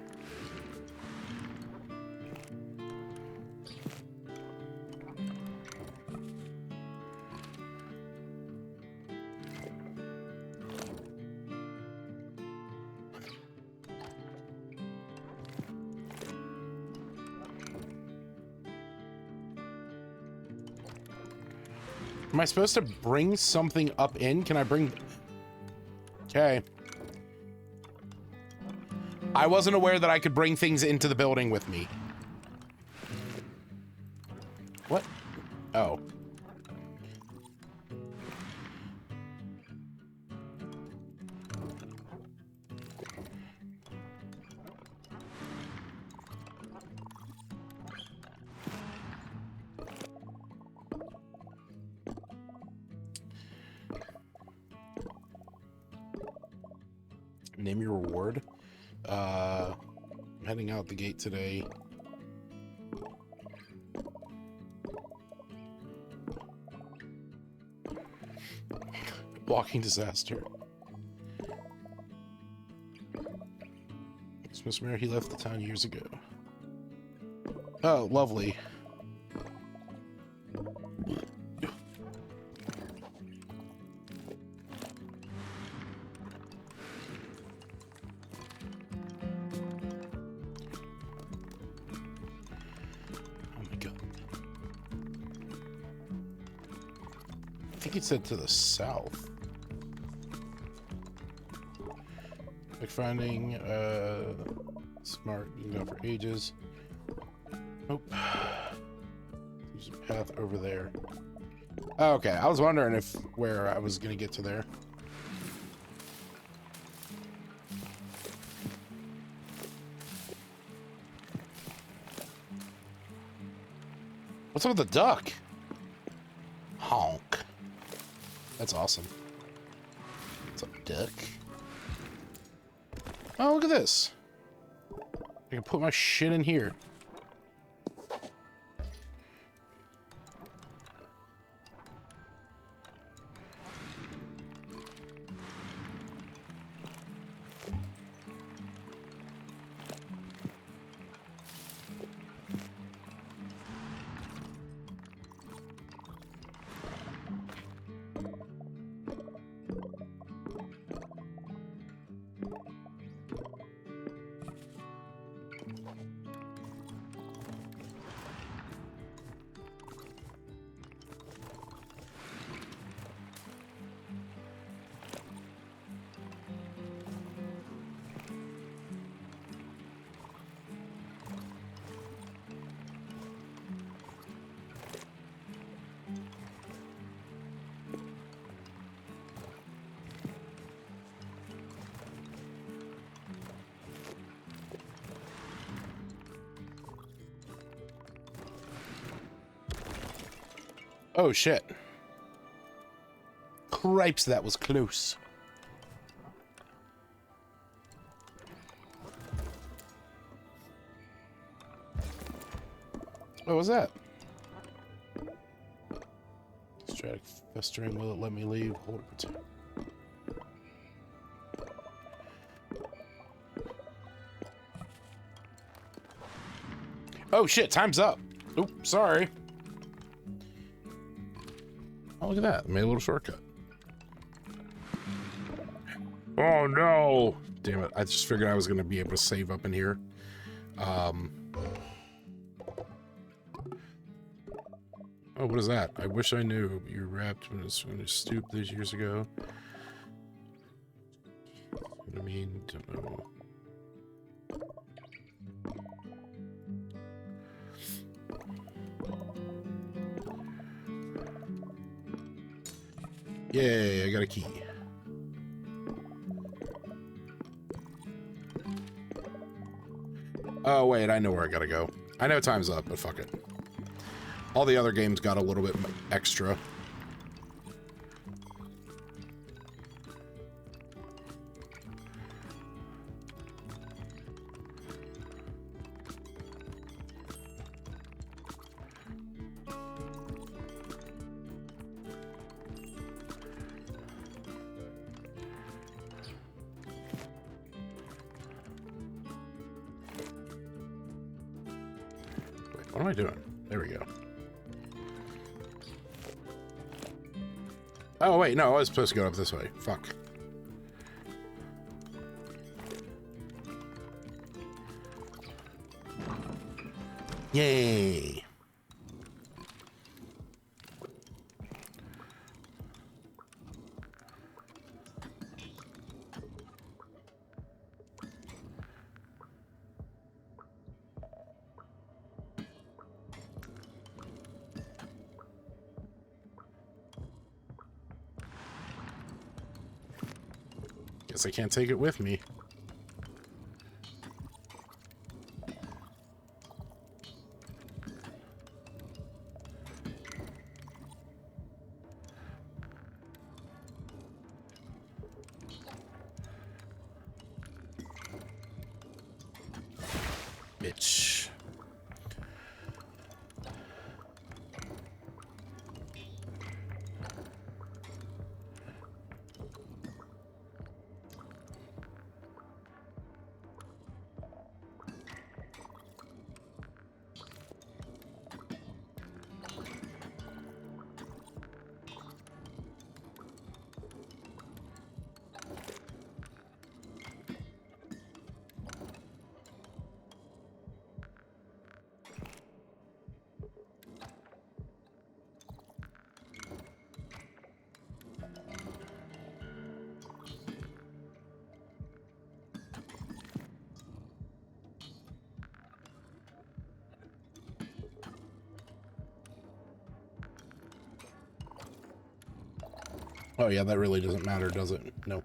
Am I supposed to bring something up in? Can I bring... Okay. I wasn't aware that I could bring things into the building with me. What? Oh. Name your reward. I'm heading out the gate today. Blocking disaster. It's Miss Mary. He left the town years ago. Oh, lovely. I think he said to the south. Like finding smart, you can go for ages. Nope. There's a path over there. Oh, okay, I was wondering if where I was gonna get to there. What's up with the duck? Honk. That's awesome. What's up, duck? Oh, look at this. I can put my shit in here. Oh, shit. Cripes, that was close. What was that? Static festering, will it let me leave? Hold it. Oh shit, time's up. Oop, sorry. Oh, look at that. Made a little shortcut. Oh no! Damn it. I just figured I was going to be able to save up in here. Oh, what is that? I wish I knew. You wrapped when it stooped these years ago. What I mean, don't know. Yay, I got a key. Oh, wait, I know where I gotta go. I know time's up, but fuck it. All the other games got a little bit extra. What am I doing? There we go. Oh, wait, no, I was supposed to go up this way. Fuck. Yay. Guess I can't take it with me. Bitch. Oh yeah, that really doesn't matter, does it? No.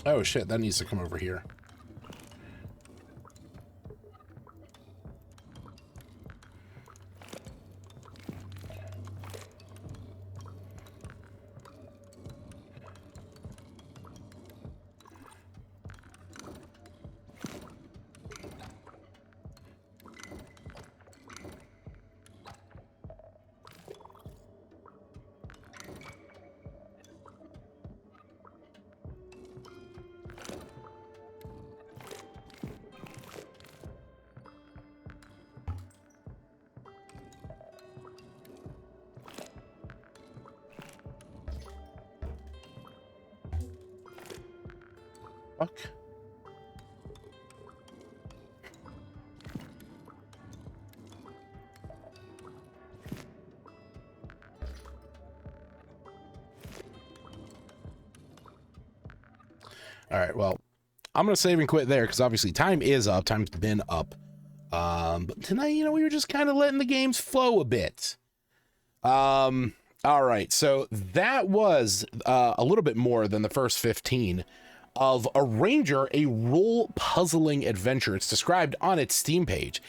Oh shit, that needs to come over here. Fuck. All right, well, I'm gonna save and quit there because obviously time is up. Time's been up. But tonight, you know, we were just kind of letting the games flow a bit. All right, so that was a little bit more than the first 15 of Arranger, a role puzzling adventure. It's described on its Steam page.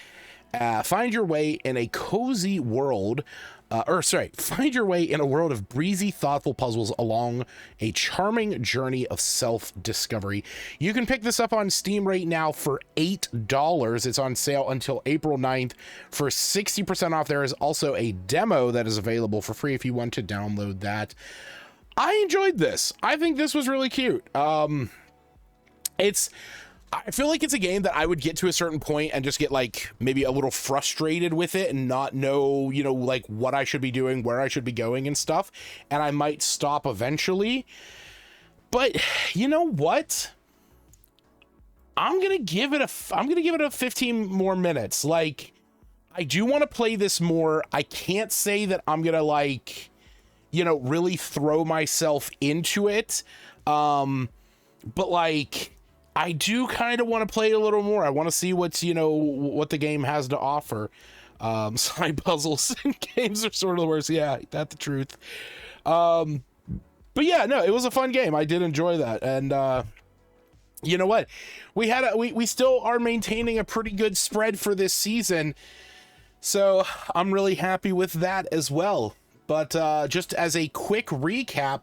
Find your way in a cozy world, find your way in a world of breezy, thoughtful puzzles along a charming journey of self-discovery. You can pick this up on Steam right now for $8. It's on sale until April 9th for 60% off. There is also a demo that is available for free if you want to download that. I enjoyed this. I think this was really cute. I feel like it's a game that I would get to a certain point and just get like maybe a little frustrated with it and not know, you know, like what I should be doing, where I should be going and stuff. And I might stop eventually. But you know what? I'm going to give it a 15 more minutes. Like, I do want to play this more. I can't say that I'm going to like really throw myself into it. But like, I do kind of want to play it a little more. I want to see what's, what the game has to offer. Side puzzles in games are sort of the worst. Yeah, that's the truth. But yeah, no, it was a fun game. I did enjoy that. And, you know what? We still are maintaining a pretty good spread for this season. So I'm really happy with that as well. But, just as a quick recap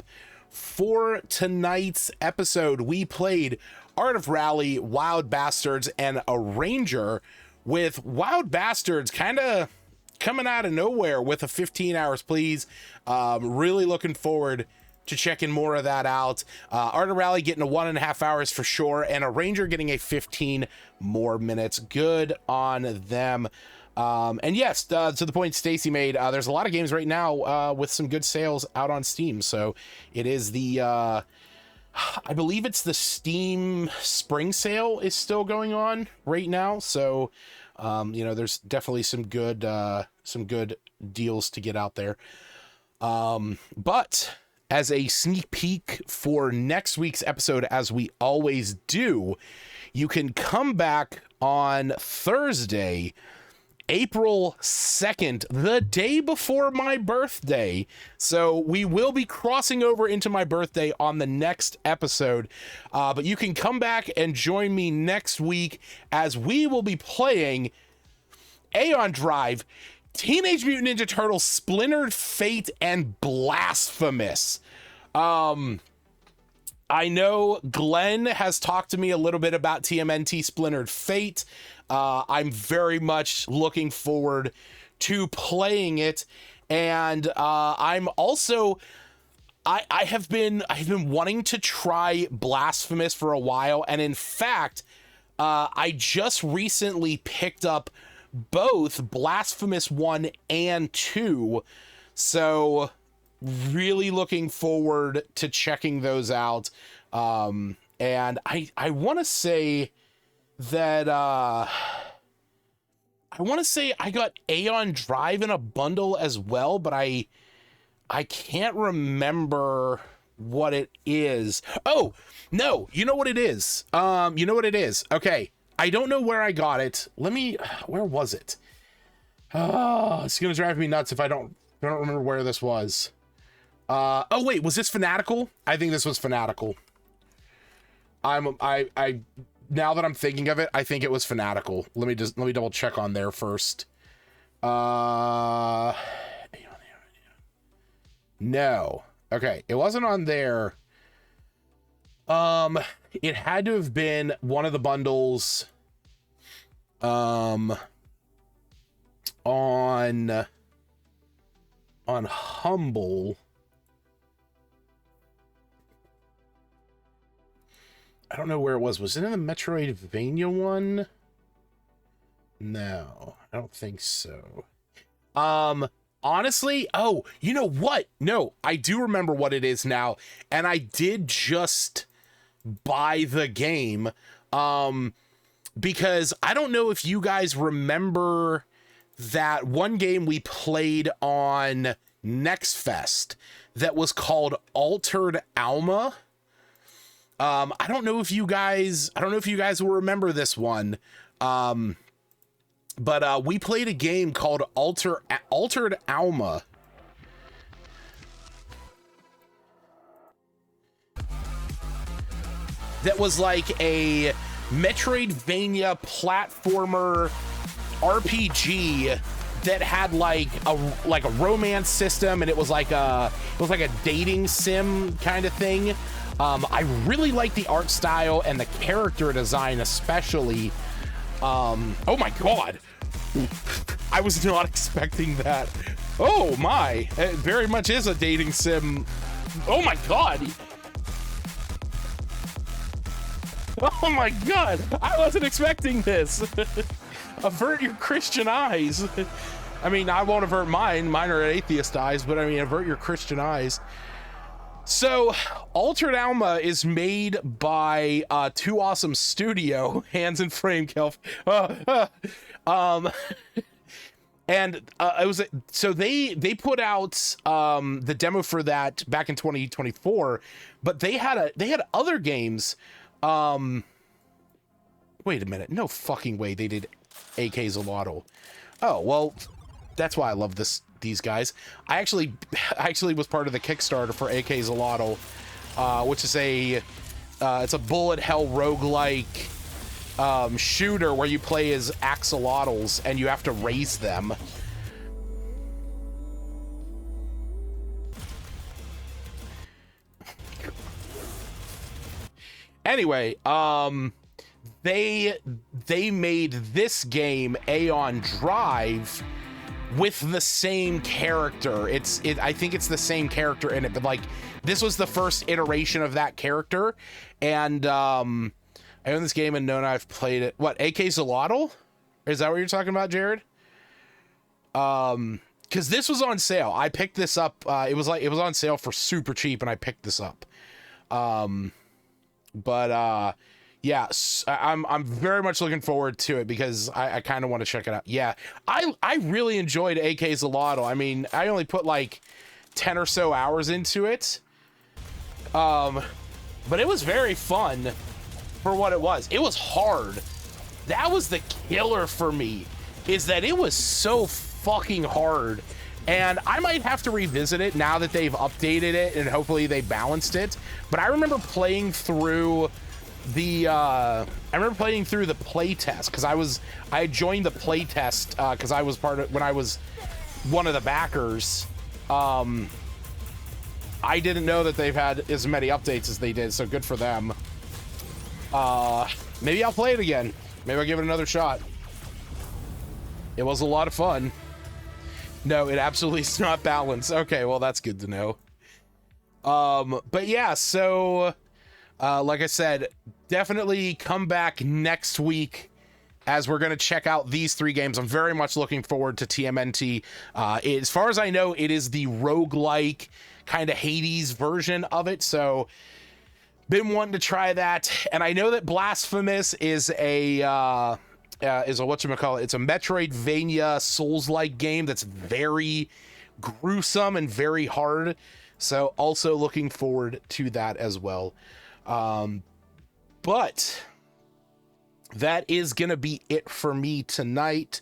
for tonight's episode, we played Art of Rally, Wild Bastards, and a Ranger, with Wild Bastards kind of coming out of nowhere with a 15 hours, please. Really looking forward to checking more of that out. Art of Rally getting a 1.5 hours for sure, and a Ranger getting a 15 more minutes. Good on them. And yes, to the point Stacy made, there's a lot of games right now with some good sales out on Steam. So it is the, I believe it's the Steam Spring Sale is still going on right now. So, there's definitely some good deals to get out there. But as a sneak peek for next week's episode, as we always do, you can come back on Thursday, April 2nd, the day before my birthday. So we will be crossing over into my birthday on the next episode. But you can come back and join me next week as we will be playing Aeon Drive, Teenage Mutant Ninja Turtles, Splintered Fate, and Blasphemous. I know Glenn has talked to me a little bit about TMNT Splintered Fate. I'm very much looking forward to playing it, and I'm also I have been wanting to try Blasphemous for a while, and in fact, I just recently picked up both Blasphemous 1 and 2, so really looking forward to checking those out. And I want to say that I got Aeon Drive in a bundle as well, but I can't remember what it is. Oh, no, you know what it is? Okay, I don't know where I got it. Where was it? Oh, it's gonna drive me nuts if I don't remember where this was. Oh wait, was this Fanatical? I think this was Fanatical. I now that I'm thinking of it, I think it was Fanatical. Let me double check on there first. No. Okay, it wasn't on there. It had to have been one of the bundles on Humble. I don't know where it was. Was it in the Metroidvania one? No, I don't think so. Honestly, oh, you know what? No, I do remember what it is now, and I did just buy the game, because I don't know if you guys remember that one game we played on Next Fest that was called Altered Alma. I don't know if you guys will remember this one. But we played a game called Altered Alma. That was like a Metroidvania platformer RPG that had like a romance system, and it was like a dating sim kind of thing. I really like the art style and the character design, especially. Oh my god, I was not expecting that. Oh my, it very much is a dating sim. Oh my god. Oh my god, I wasn't expecting this. Avert your Christian eyes. I mean, I won't avert mine. Mine are atheist eyes, but I mean, avert your Christian eyes. So, Altered Alma is made by Too Awesome Studio, Hands and Frame Kelf. And it was so they put out the demo for that back in 2024, but they had other games. Wait a minute, no fucking way they did AK Zolotl. Oh well, that's why I love these guys. I actually was part of the Kickstarter for AK Zolotl, which is it's a bullet hell roguelike shooter where you play as axolotls and you have to raise them. Anyway, they made this game Aeon Drive with the same character. I think it's the same character in it, but like this was the first iteration of that character, and I own this game and know I've played it. What, AK Zolotl? Is that what you're talking about, Jared? Because this was on sale. I picked this up. It was on sale for super cheap, and I picked this up. Yeah, I'm very much looking forward to it because I kind of want to check it out. Yeah, I really enjoyed AK Zolotl. I mean, I only put like 10 or so hours into it. But it was very fun. For what it was hard. That was the killer for me, is that it was so fucking hard, and I might have to revisit it now that they've updated it and hopefully they balanced it. But I remember playing through the playtest because I had joined the playtest because I was part of when I was one of the backers. I didn't know that they've had as many updates as they did, so good for them. Maybe I'll play it again. Maybe I'll give it another shot. It was a lot of fun. No, it absolutely is not balanced. Okay, well, that's good to know. But yeah, so, like I said, definitely come back next week as we're going to check out these 3 games. I'm very much looking forward to TMNT. As far as I know, it is the roguelike kind of Hades version of it, so been wanting to try that. And I know that Blasphemous is a whatchamacallit, it's a Metroidvania Souls-like game that's very gruesome and very hard, so also looking forward to that as well. But that is gonna be it for me tonight.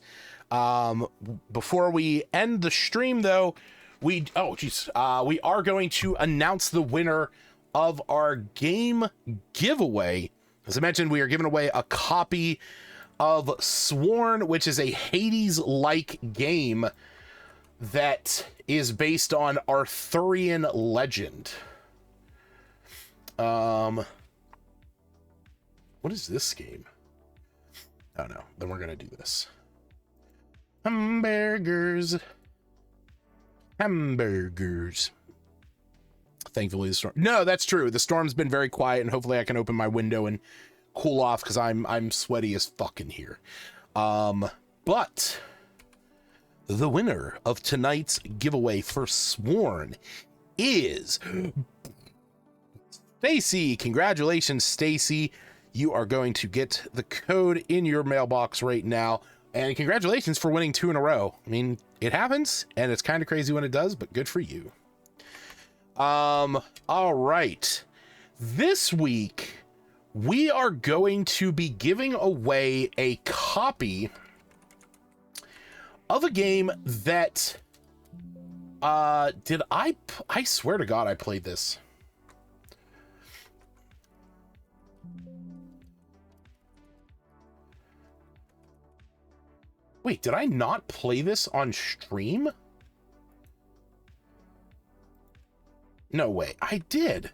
Before we end the stream though, we are going to announce the winner of our game giveaway. As I mentioned, we are giving away a copy of Sworn, which is a Hades-like game that is based on Arthurian legend. What is this game? Oh no, then we're gonna do this. Hamburgers. Thankfully the storm. No, that's true. The storm's been very quiet, and hopefully I can open my window and cool off because I'm sweaty as fucking here. But the winner of tonight's giveaway for Sworn is Stacy. Congratulations, Stacy. You are going to get the code in your mailbox right now. And congratulations for winning 2 in a row. I mean, it happens, and it's kind of crazy when it does, but good for you. All right. This week, we are going to be giving away a copy of a game that, I swear to God, I played this. Wait, did I not play this on stream? No way, I did.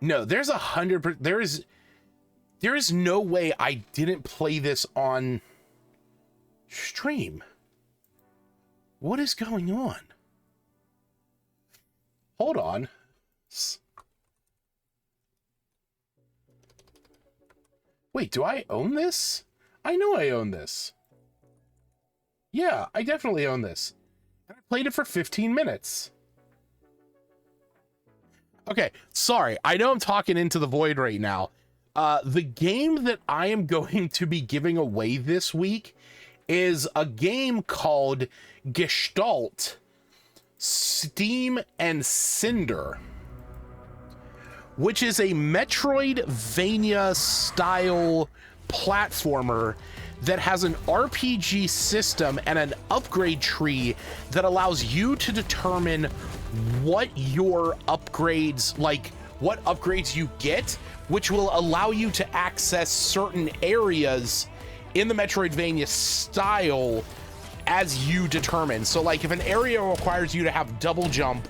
No, there's 100%. There is no way I didn't play this on stream. What is going on? Hold on. Wait, do I own this? I know I own this. Yeah, I definitely own this. And I played it for 15 minutes. Okay, sorry. I know I'm talking into the void right now. The game that I am going to be giving away this week is a game called Gestalt, Steam and Cinder, which is a Metroidvania style platformer that has an RPG system and an upgrade tree that allows you to determine what your upgrades, like what upgrades you get, which will allow you to access certain areas in the Metroidvania style as you determine. So like if an area requires you to have double jump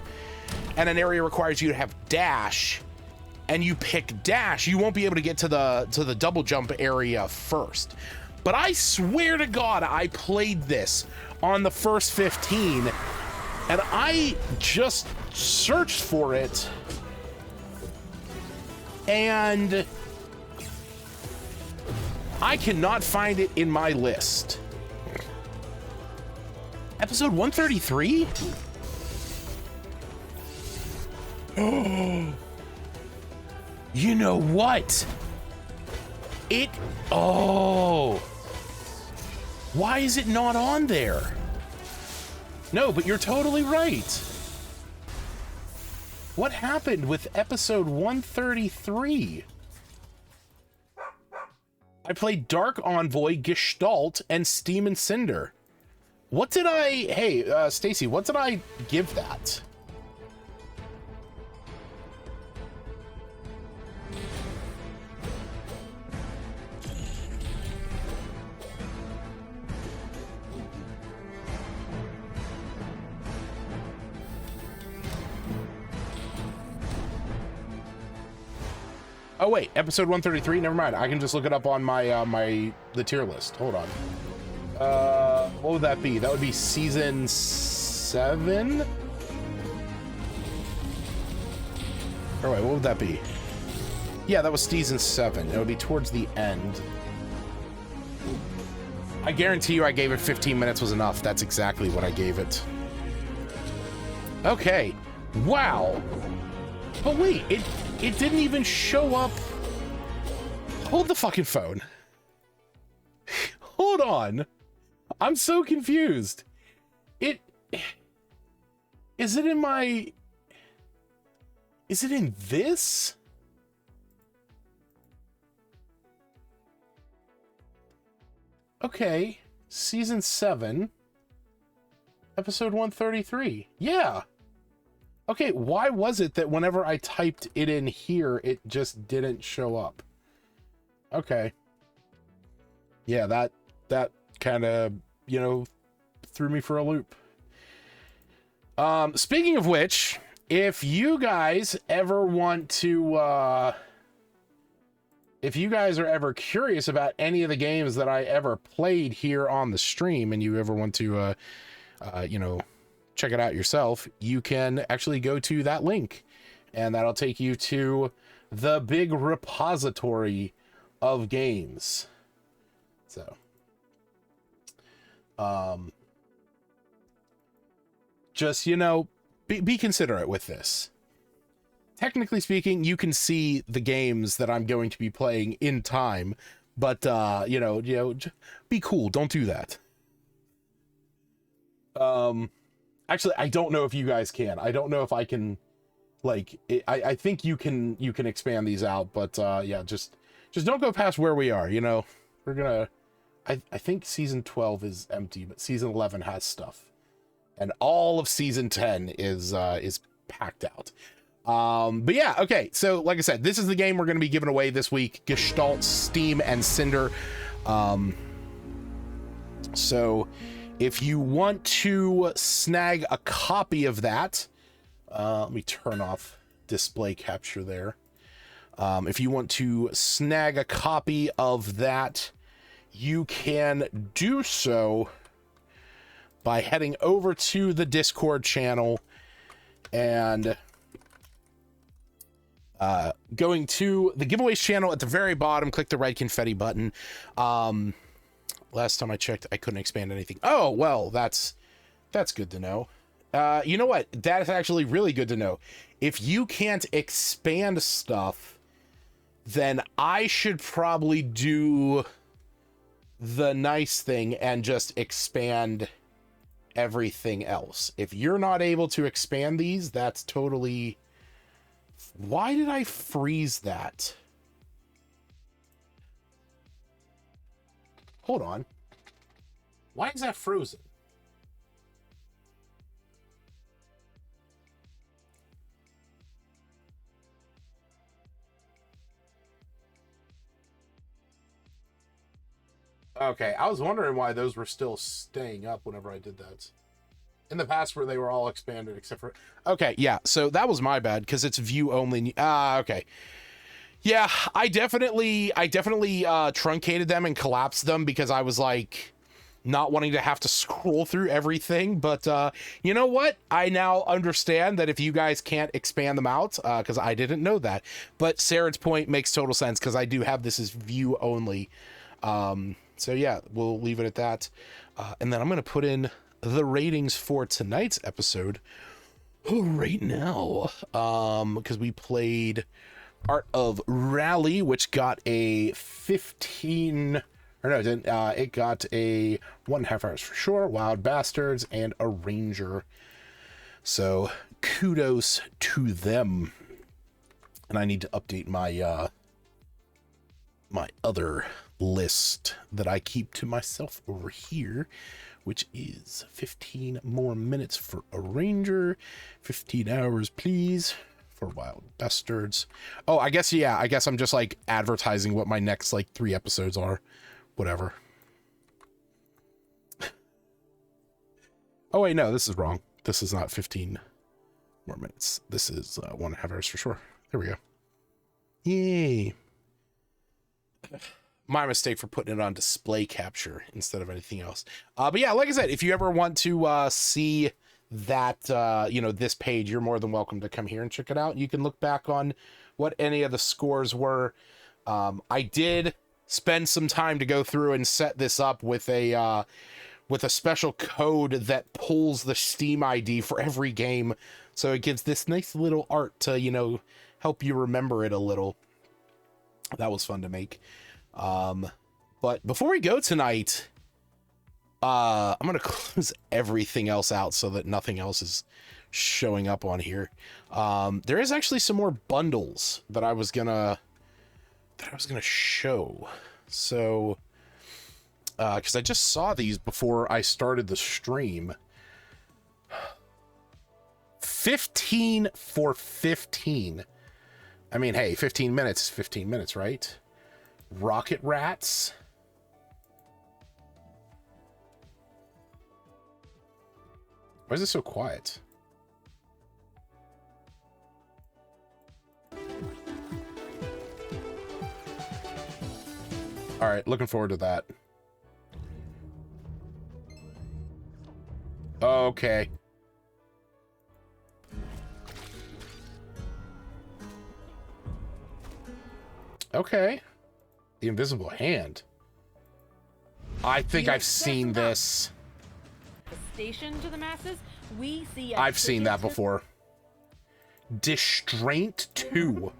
and an area requires you to have dash, and you pick dash, you won't be able to get to the double jump area first. But I swear to God, I played this on the first 15, and I just searched for it, and I cannot find it in my list. Episode 133? Oh. You know what? Oh. Why is it not on there? No, but you're totally right. What happened with episode 133? I played Dark Envoy, Gestalt, and Steam and Cinder. What did hey, Stacy, what did I give that? Oh wait, episode 133. Never mind. I can just look it up on my the tier list. Hold on. What would that be? That would be season 7. Or wait, what would that be? Yeah, that was season 7. It would be towards the end. I guarantee you, I gave it 15 minutes was enough. That's exactly what I gave it. Okay. Wow. But wait, it didn't even show up. Hold the fucking phone. Hold on. I'm so confused. Is it in my... Is it in this? Okay. Season 7. Episode 133. Yeah. Okay, why was it that whenever I typed it in here, it just didn't show up? Okay. Yeah, that kind of, you know, threw me for a loop. Speaking of which, if you guys ever want to, if you guys are ever curious about any of the games that I ever played here on the stream, and you ever want to, you know, check it out yourself, you can actually go to that link, and that'll take you to the big repository of games. So, just, you know, be considerate with this. Technically speaking, you can see the games that I'm going to be playing in time, but you know, be cool. Don't do that. Actually, I don't know if you guys can. I don't know if I can, like, I think you can expand these out, but yeah, just don't go past where we are, you know. We're gonna, I think season 12 is empty, but season 11 has stuff. And all of season 10 is packed out. But yeah, okay. So like I said, this is the game we're going to be giving away this week. Gestalt, Steam, and Cinder. So if you want to snag a copy of that, let me turn off display capture there. If you want to snag a copy of that, you can do so by heading over to the Discord channel and going to the giveaways channel at the very bottom. Click the red confetti button. Last time I checked, I couldn't expand anything. Oh, well, that's good to know. You know what? That is actually really good to know. If you can't expand stuff, then I should probably do the nice thing and just expand everything else. If you're not able to expand these, that's totally... Why did I freeze that? Hold on. Why is that frozen? Okay, I was wondering why those were still staying up whenever I did that. In the past where they were all expanded except for... Okay, yeah, so that was my bad because it's view only. Okay. Yeah, I definitely truncated them and collapsed them because I was like not wanting to have to scroll through everything. But you know what? I now understand that if you guys can't expand them out, because I didn't know that. But Saren's point makes total sense because I do have this as view only. So yeah, we'll leave it at that. And then I'm going to put in the ratings for tonight's episode right now. Because we played Art of Rally, which got a 15... Or no, it didn't. It got a 1.5 hours for sure, Wild Bastards, and a Ranger. So kudos to them. And I need to update my my other list that I keep to myself over here, which is 15 more minutes for a Ranger, 15 hours please for Wild Bastards. Oh, I guess, yeah, I guess I'm just like advertising what my next like 3 episodes are. Whatever. Oh wait, no, this is wrong. This is not 15 more minutes. This is 1.5 hours for sure. There we go. Yay. My mistake for putting it on display capture instead of anything else. But yeah, like I said, if you ever want to see that, you know, this page, you're more than welcome to come here and check it out. You can look back on what any of the scores were. I did spend some time to go through and set this up with a special code that pulls the Steam ID for every game. So it gives this nice little art to, you know, help you remember it a little. That was fun to make. But before we go tonight, I'm going to close everything else out so that nothing else is showing up on here. There is actually some more bundles that I was gonna show. So, because I just saw these before I started the stream. 15 for 15. I mean, hey, 15 minutes is 15 minutes, right? Rocket Rats. Why is it so quiet? All right, looking forward to that. Okay. Okay. The Invisible Hand. I think I've seen this. Station to the masses, we see. I've seen that before. Distraint 2.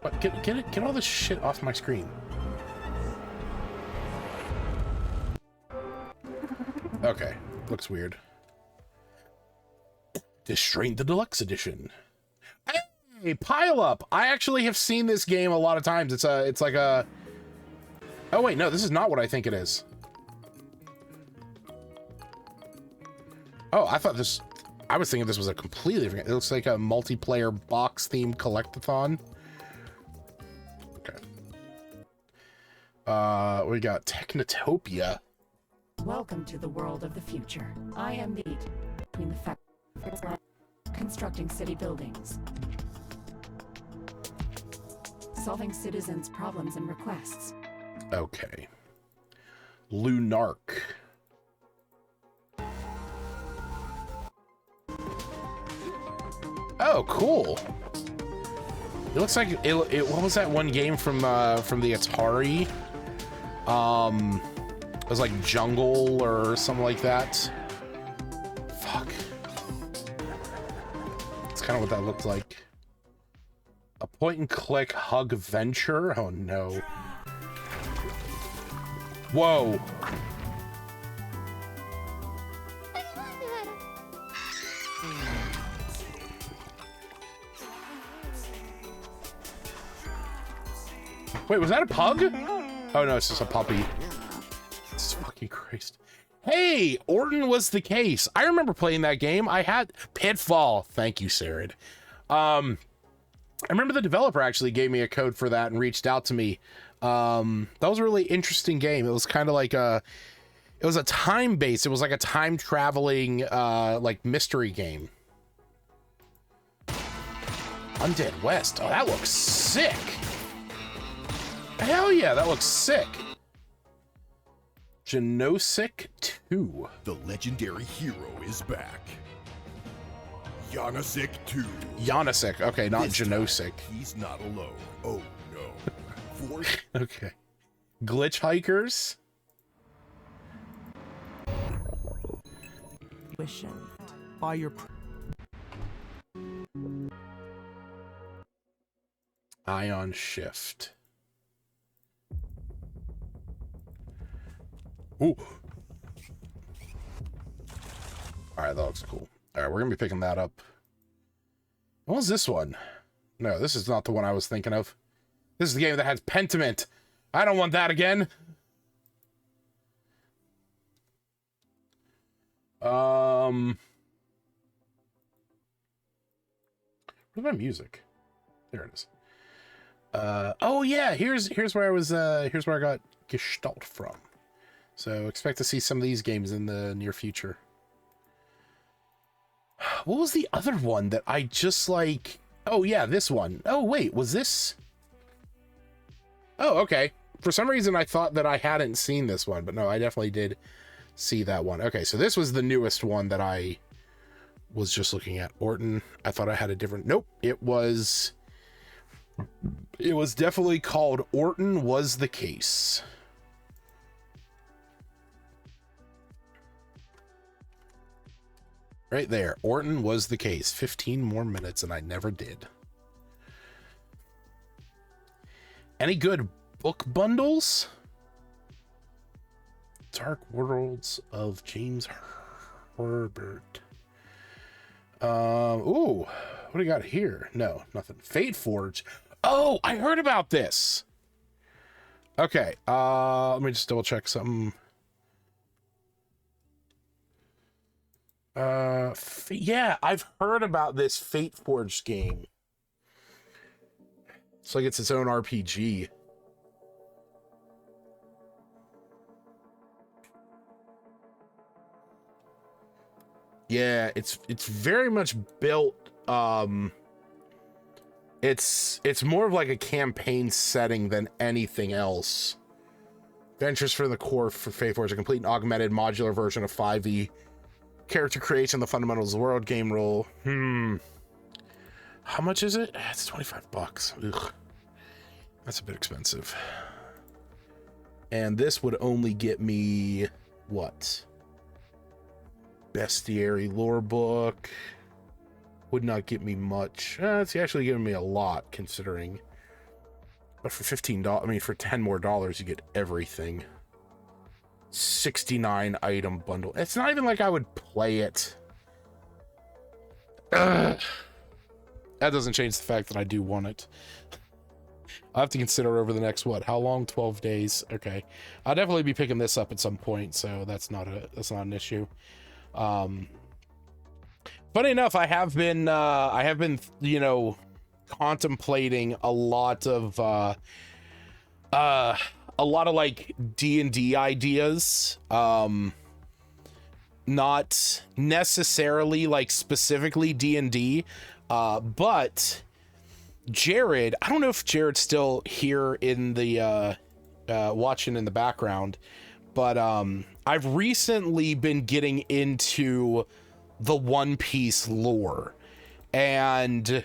What? Get all this shit off my screen. Okay, looks weird. Distraint the Deluxe Edition. Hey, pile up! I actually have seen this game a lot of times. It's like a... Oh wait, no, this is not what I think it is. Oh, I was thinking this was a completely different... It looks like a multiplayer box-themed collectathon. Okay. We got Technotopia. Welcome to the world of the future. I am the lead between the factories constructing city buildings, solving citizens' problems and requests. Okay. Lunark. Oh, cool. It looks like it what was that one game from the Atari? It was like Jungle or something like that. kind of what that looked like. A point-and-click hug venture? Oh, no. Whoa. Wait, was that a pug? Oh, no, it's just a puppy. It's fucking Christ. Hey, Orton was the case. I remember playing that game. I had Pitfall. Thank you, Sarid. I remember the developer actually gave me a code for that and reached out to me. That was a really interesting game. It was kind of like it was a time-based, it was like a time-traveling, like, mystery game. Undead West. Oh, that looks sick. Hell yeah, that looks sick. Genosik 2. The legendary hero is back. Janosik 2. Janosik, okay, not Genosik. He's not alone. Oh no. Okay. Glitch Hikers. Wishing by your Ion Shift. Ooh. Alright, that looks cool. Alright, we're gonna be picking that up. What was this one? No, this is not the one I was thinking of. This is the game that has Pentiment. I don't want that again. Where's my music? There it is. Oh yeah, here's where I was here's where I got Gestalt from. So expect to see some of these games in the near future. What was the other one that I just like? Oh yeah, this one. Oh wait, was this? Oh, okay. For some reason I thought that I hadn't seen this one, but no, I definitely did see that one. Okay, so this was the newest one that I was just looking at. Orton. I thought I had a different. Nope, it was definitely called Orton Was the Case. Right there. Orton Was the Case. 15 more minutes and I never did. Any good book bundles? Dark Worlds of James Herbert. Ooh, what do we got here? No, nothing. Fate Forge. Oh, I heard about this. Okay, let me just double check something. Yeah, I've heard about this Fate Forge game. It's like it's its own RPG. Yeah, it's very much built. It's more of like a campaign setting than anything else. Ventures for the core for Fate Forge, a complete and augmented modular version of 5e. Character creation, the fundamentals of the world, game rule. How much is it? It's 25 bucks. Ugh. That's a bit expensive. And this would only get me what? Bestiary lore book. Would not get me much. It's actually giving me a lot considering. But for $15, I mean for $10 more, you get everything. 69 item bundle. It's not even like I would play it. Ugh. That doesn't change the fact that I do want it. I'll have to consider over the next, what, how long? 12 days. Okay. I'll definitely be picking this up at some point, so that's not an issue. Funny enough, I have been, you know, contemplating a lot of like D&D ideas. Not necessarily like specifically D&D, but Jared, I don't know if Jared's still here in the watching in the background, but I've recently been getting into the One Piece lore, and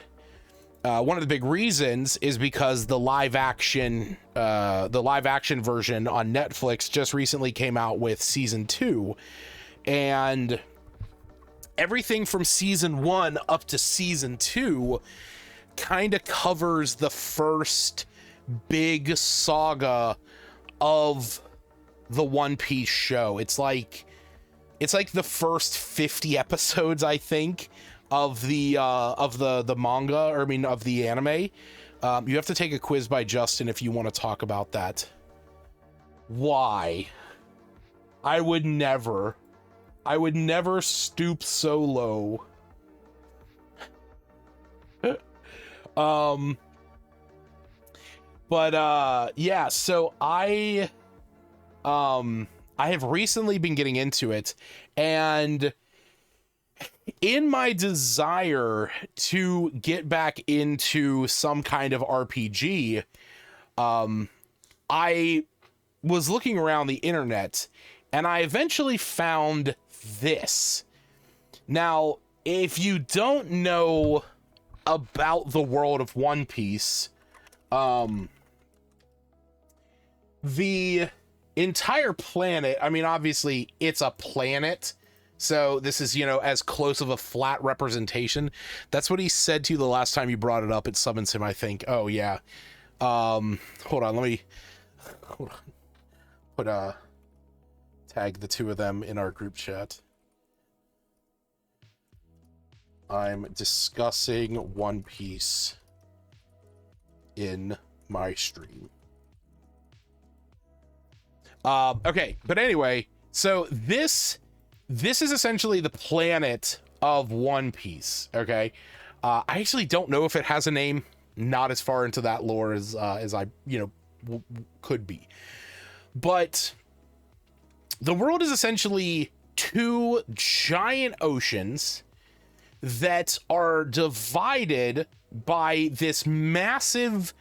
one of the big reasons is because the live action version on Netflix just recently came out with season 2, and everything from season 1 up to season 2 kind of covers the first big saga of the One Piece show. It's like the first 50 episodes, I think, of the manga, or I mean of the anime. You have to take a quiz by Justin if you want to talk about that. Why? I would never stoop so low. Yeah, so I have recently been getting into it, and in my desire to get back into some kind of RPG, I was looking around the internet, and I eventually found this. Now, if you don't know about the world of One Piece, the entire planet, I mean, obviously it's a planet, so this is, you know, as close of a flat representation. That's what he said to you the last time you brought it up. It summons him, I think. Oh yeah. Hold on, let me put tag the two of them in our group chat. I'm discussing One Piece in my stream. Okay, but anyway, so this is essentially the planet of One Piece, okay? I actually don't know if it has a name, not as far into that lore as I, you know, could be. But the world is essentially two giant oceans that are divided by this massive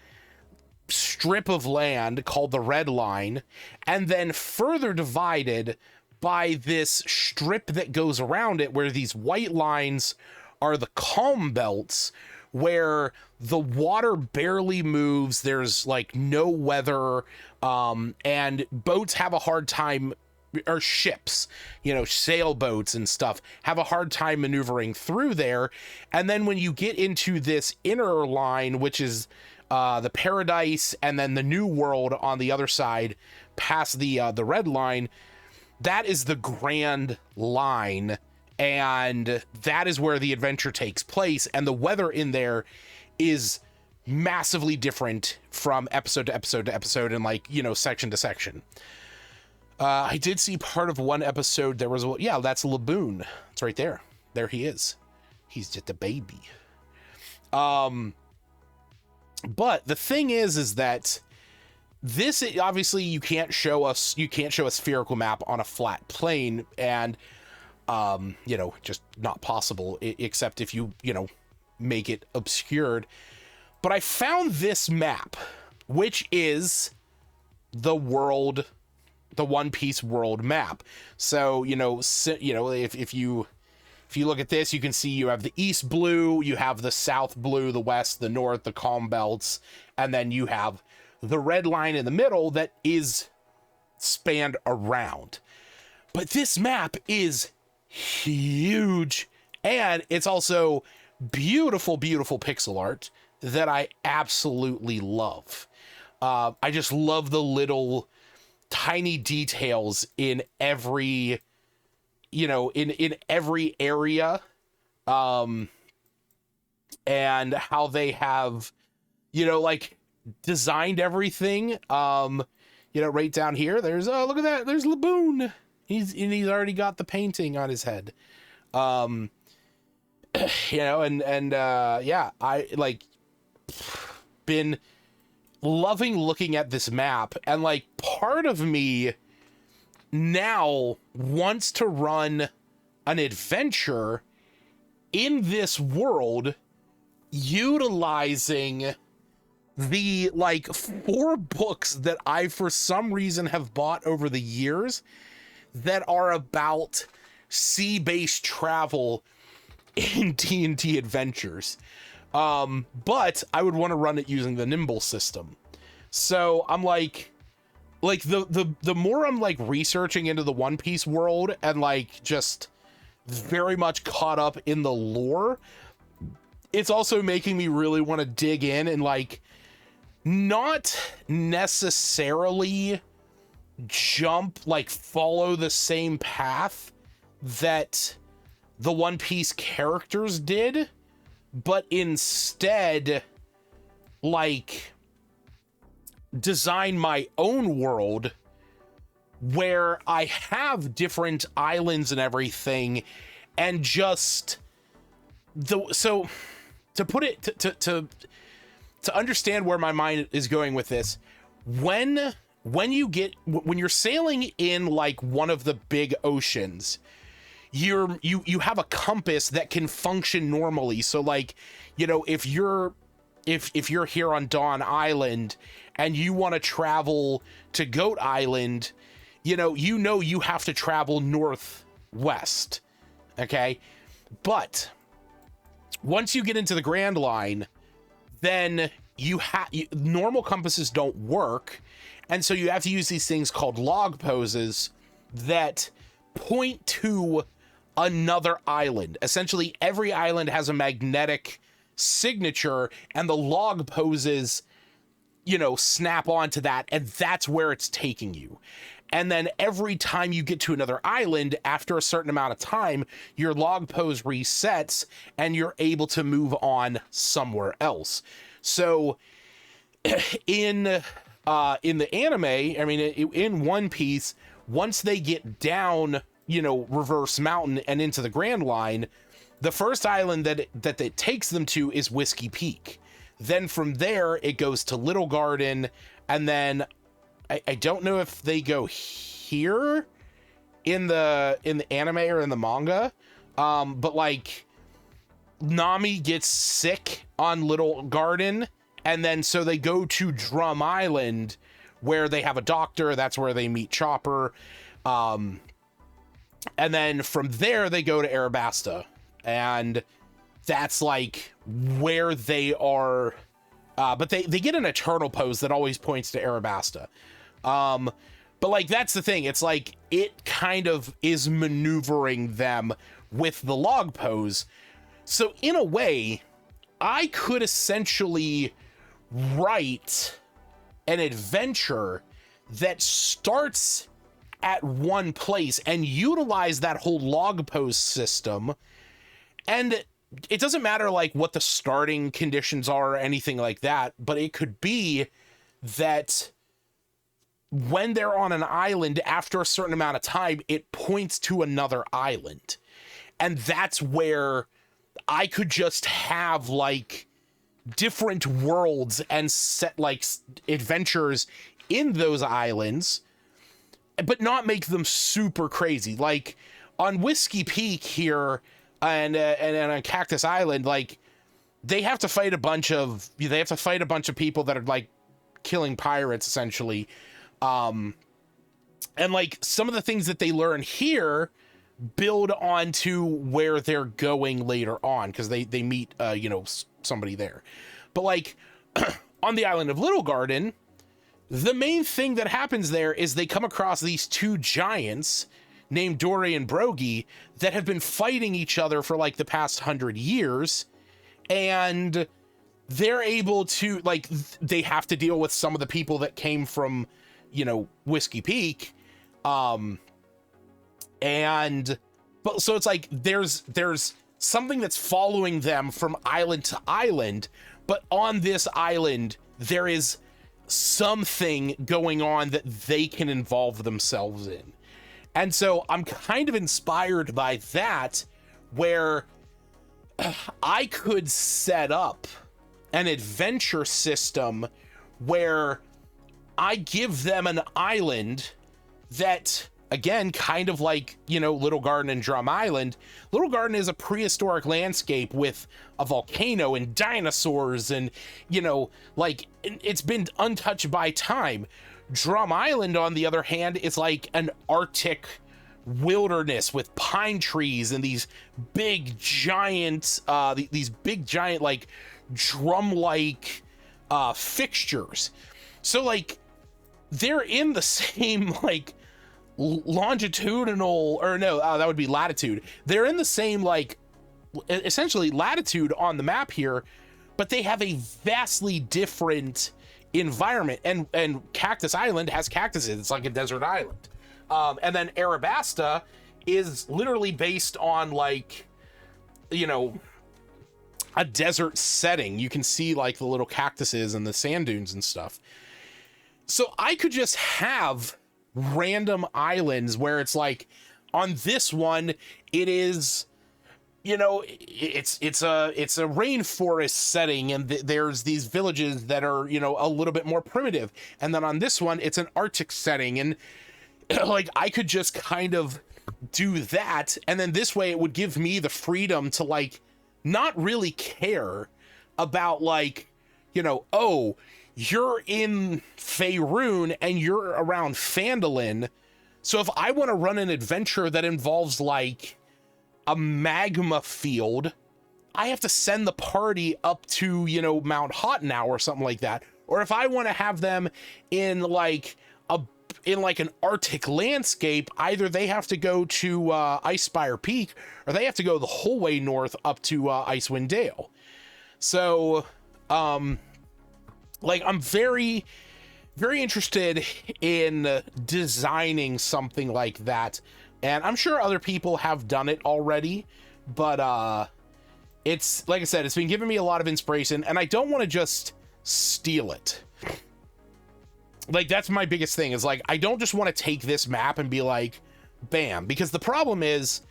strip of land called the Red Line, and then further divided by this strip that goes around it, where these white lines are the calm belts, where the water barely moves, there's like no weather, and boats have a hard time, or ships, you know, sailboats and stuff, have a hard time maneuvering through there. And then when you get into this inner line, which is the Paradise and then the New World on the other side, past the Red Line, that is the Grand Line, and that is where the adventure takes place. And the weather in there is massively different from episode to episode to episode, and like, you know, section to section. I did see part of one episode. There was, yeah, that's Laboon. It's right there. There he is. He's just a baby. But the thing is that this, obviously you can't show a spherical map on a flat plane, and you know, just not possible, except if you know, make it obscured. But I found this map, which is the world, the One Piece world map. So, you know, if you look at this, you can see you have the East Blue, you have the South Blue, the West, the North, the calm belts, and then you have the Red Line in the middle that is spanned around. But this map is huge, and it's also beautiful, beautiful pixel art that I absolutely love. I just love the little tiny details in every, you know, in every area, and how they have, you know, like, designed everything. You know, right down here, there's, oh, look at that, there's Laboon. He's already got the painting on his head. You know, and yeah, I like been loving looking at this map, and like part of me now wants to run an adventure in this world utilizing the like 4 books that I for some reason have bought over the years that are about sea-based travel in D&D adventures. But I would want to run it using the Nimble system. So I'm like the more I'm like researching into the One Piece world and like just very much caught up in the lore, it's also making me really want to dig in and like not necessarily follow the same path that the One Piece characters did, but instead like design my own world where I have different islands and everything, and just so to put it to understand where my mind is going with this, when you're sailing in like one of the big oceans, you have a compass that can function normally. So like, you know, if you're here on Dawn Island and you want to travel to Goat Island, you know you have to travel northwest, okay? But once you get into the Grand Line, then normal compasses don't work, and so you have to use these things called log poses that point to another island. Essentially, every island has a magnetic signature, and the log poses, you know, snap onto that, and that's where it's taking you. And then every time you get to another island, after a certain amount of time, your log pose resets and you're able to move on somewhere else. So in the anime, I mean, in One Piece, once they get down, you know, Reverse Mountain and into the Grand Line, the first island that it takes them to is Whiskey Peak. Then from there, it goes to Little Garden, and then I don't know if they go here in the anime or in the manga, but like Nami gets sick on Little Garden, and then so they go to Drum Island where they have a doctor. That's where they meet Chopper, and then from there they go to Arabasta, and that's like where they are. But they get an eternal pose that always points to Arabasta. But like, that's the thing. It's like, it kind of is maneuvering them with the log pose. So in a way, I could essentially write an adventure that starts at one place and utilize that whole log pose system. And it doesn't matter like what the starting conditions are or anything like that, but it could be that when they're on an island, after a certain amount of time, it points to another island. And that's where I could just have like different worlds and set like adventures in those islands, but not make them super crazy. Like on Whiskey Peak here and on Cactus Island, like they have to fight a bunch of people that are like killing pirates essentially. And like some of the things that they learn here build onto where they're going later on, because they meet you know, somebody there. But like on the island of Little Garden, the main thing that happens there is they come across these two giants named Dory and Brogy that have been fighting each other for like the past 100 years, and they're able to like they have to deal with some of the people that came from, you know, Whiskey Peak. But so it's like there's something that's following them from island to island, but on this island there is something going on that they can involve themselves in. And so I'm kind of inspired by that, where I could set up an adventure system where I give them an island that, again, kind of like, you know, Little Garden and Drum Island. Little Garden is a prehistoric landscape with a volcano and dinosaurs and, you know, like it's been untouched by time. Drum Island, on the other hand, is like an Arctic wilderness with pine trees and these big giant like drum-like fixtures. So like they're in the same like longitudinal, or no, that would be latitude. They're in the same, like, essentially latitude on the map here, but they have a vastly different environment. And Cactus Island has cactuses. It's like a desert island. And then Arabasta is literally based on, like, you know, a desert setting. You can see like the little cactuses and the sand dunes and stuff. So I could just have random islands where it's like, on this one, it is, you know, it's a rainforest setting, and there's these villages that are, you know, a little bit more primitive. And then on this one, it's an Arctic setting, and like I could just kind of do that, and then this way it would give me the freedom to, like, not really care about, like, you know, oh, you're in Faerun and you're around Phandalin, so if I want to run an adventure that involves like a magma field, I have to send the party up to, you know, Mount Hotenow or something like that. Or if I want to have them in like an Arctic landscape, either they have to go to Icespire Peak, or they have to go the whole way north up to Icewind Dale. So, like, I'm very, very interested in designing something like that. And I'm sure other people have done it already, but it's, like I said, it's been giving me a lot of inspiration, and I don't want to just steal it. Like, that's my biggest thing, is like, I don't just want to take this map and be like, bam. Because the problem is,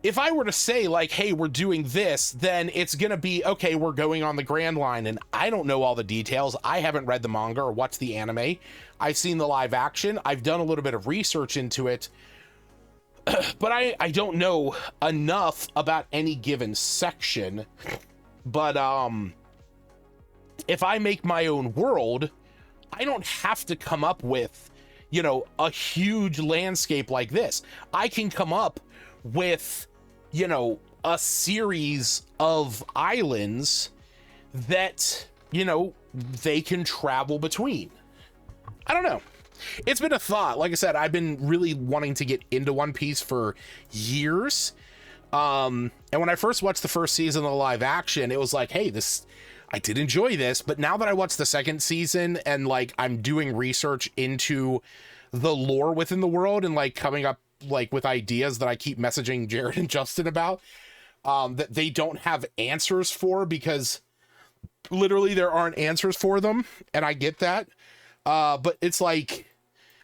if I were to say like, hey, we're doing this, then it's gonna be, okay, we're going on the Grand Line, and I don't know all the details. I haven't read the manga or watched the anime. I've seen the live action. I've done a little bit of research into it, but I don't know enough about any given section. But if I make my own world, I don't have to come up with, you know, a huge landscape like this. I can come up with, you know, a series of islands that, you know, they can travel between. I don't know. It's been a thought. Like I said, I've been really wanting to get into One Piece for years. And when I first watched the first season of the live action, it was like, hey, I did enjoy this. But now that I watched the second season and like I'm doing research into the lore within the world and like coming up like with ideas that I keep messaging Jared and Justin about, that they don't have answers for, because literally there aren't answers for them. And I get that. But it's like,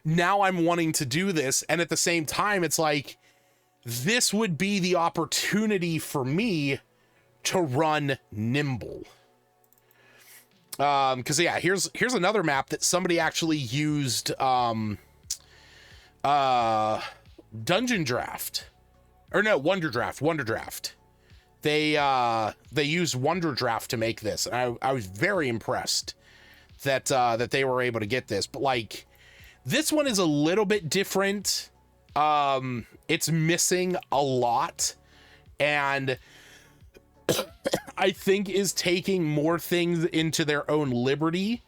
now I'm wanting to do this. And at the same time, it's like, this would be the opportunity for me to run Nimble. Cause yeah, here's another map that somebody actually used, Dungeon Draft, or no, Wonder Draft. They used Wonder Draft to make this, and I was very impressed that they were able to get this. But like, this one is a little bit different. It's missing a lot, and I think is taking more things into their own liberty.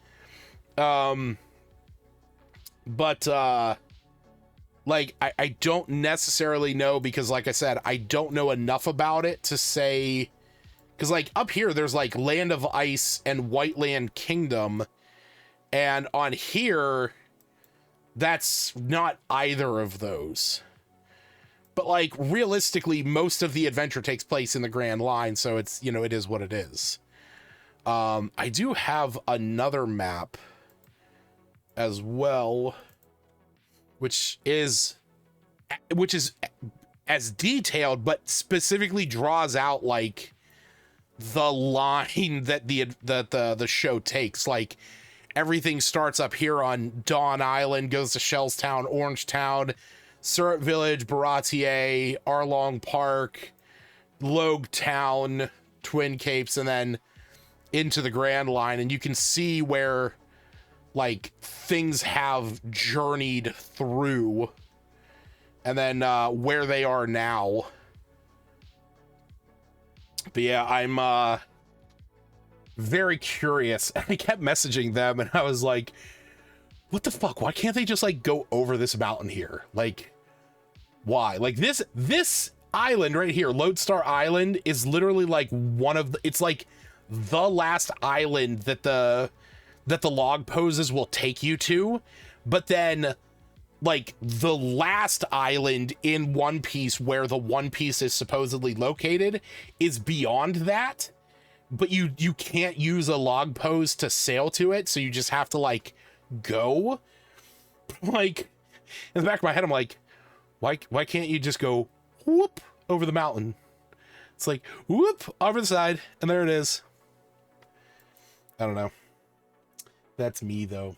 But like, I don't necessarily know, because like I said, I don't know enough about it to say, because like up here, there's like Land of Ice and Whiteland Kingdom. And on here, that's not either of those. But like, realistically, most of the adventure takes place in the Grand Line. So it's, you know, it is what it is. I do have another map as well, which is as detailed, but specifically draws out like the line that the show takes. Like, everything starts up here on Dawn Island, goes to Shellstown, Orangetown, Surrey Village, Baratier, Arlong Park, Logue Town, Twin Capes, and then into the Grand Line. And you can see where like things have journeyed through, and then where they are now. But yeah, I'm very curious. I kept messaging them and I was like, what the fuck? Why can't they just like go over this mountain here? Like, why? Like this island right here, Lodestar Island, is literally like it's like the last island that the log poses will take you to, but then like the last island in One Piece where the One Piece is supposedly located is beyond that, but you can't use a log pose to sail to it, so you just have to like go. Like, in the back of my head, I'm like, why can't you just go whoop over the mountain? It's like whoop over the side, and there it is. I don't know. That's me though.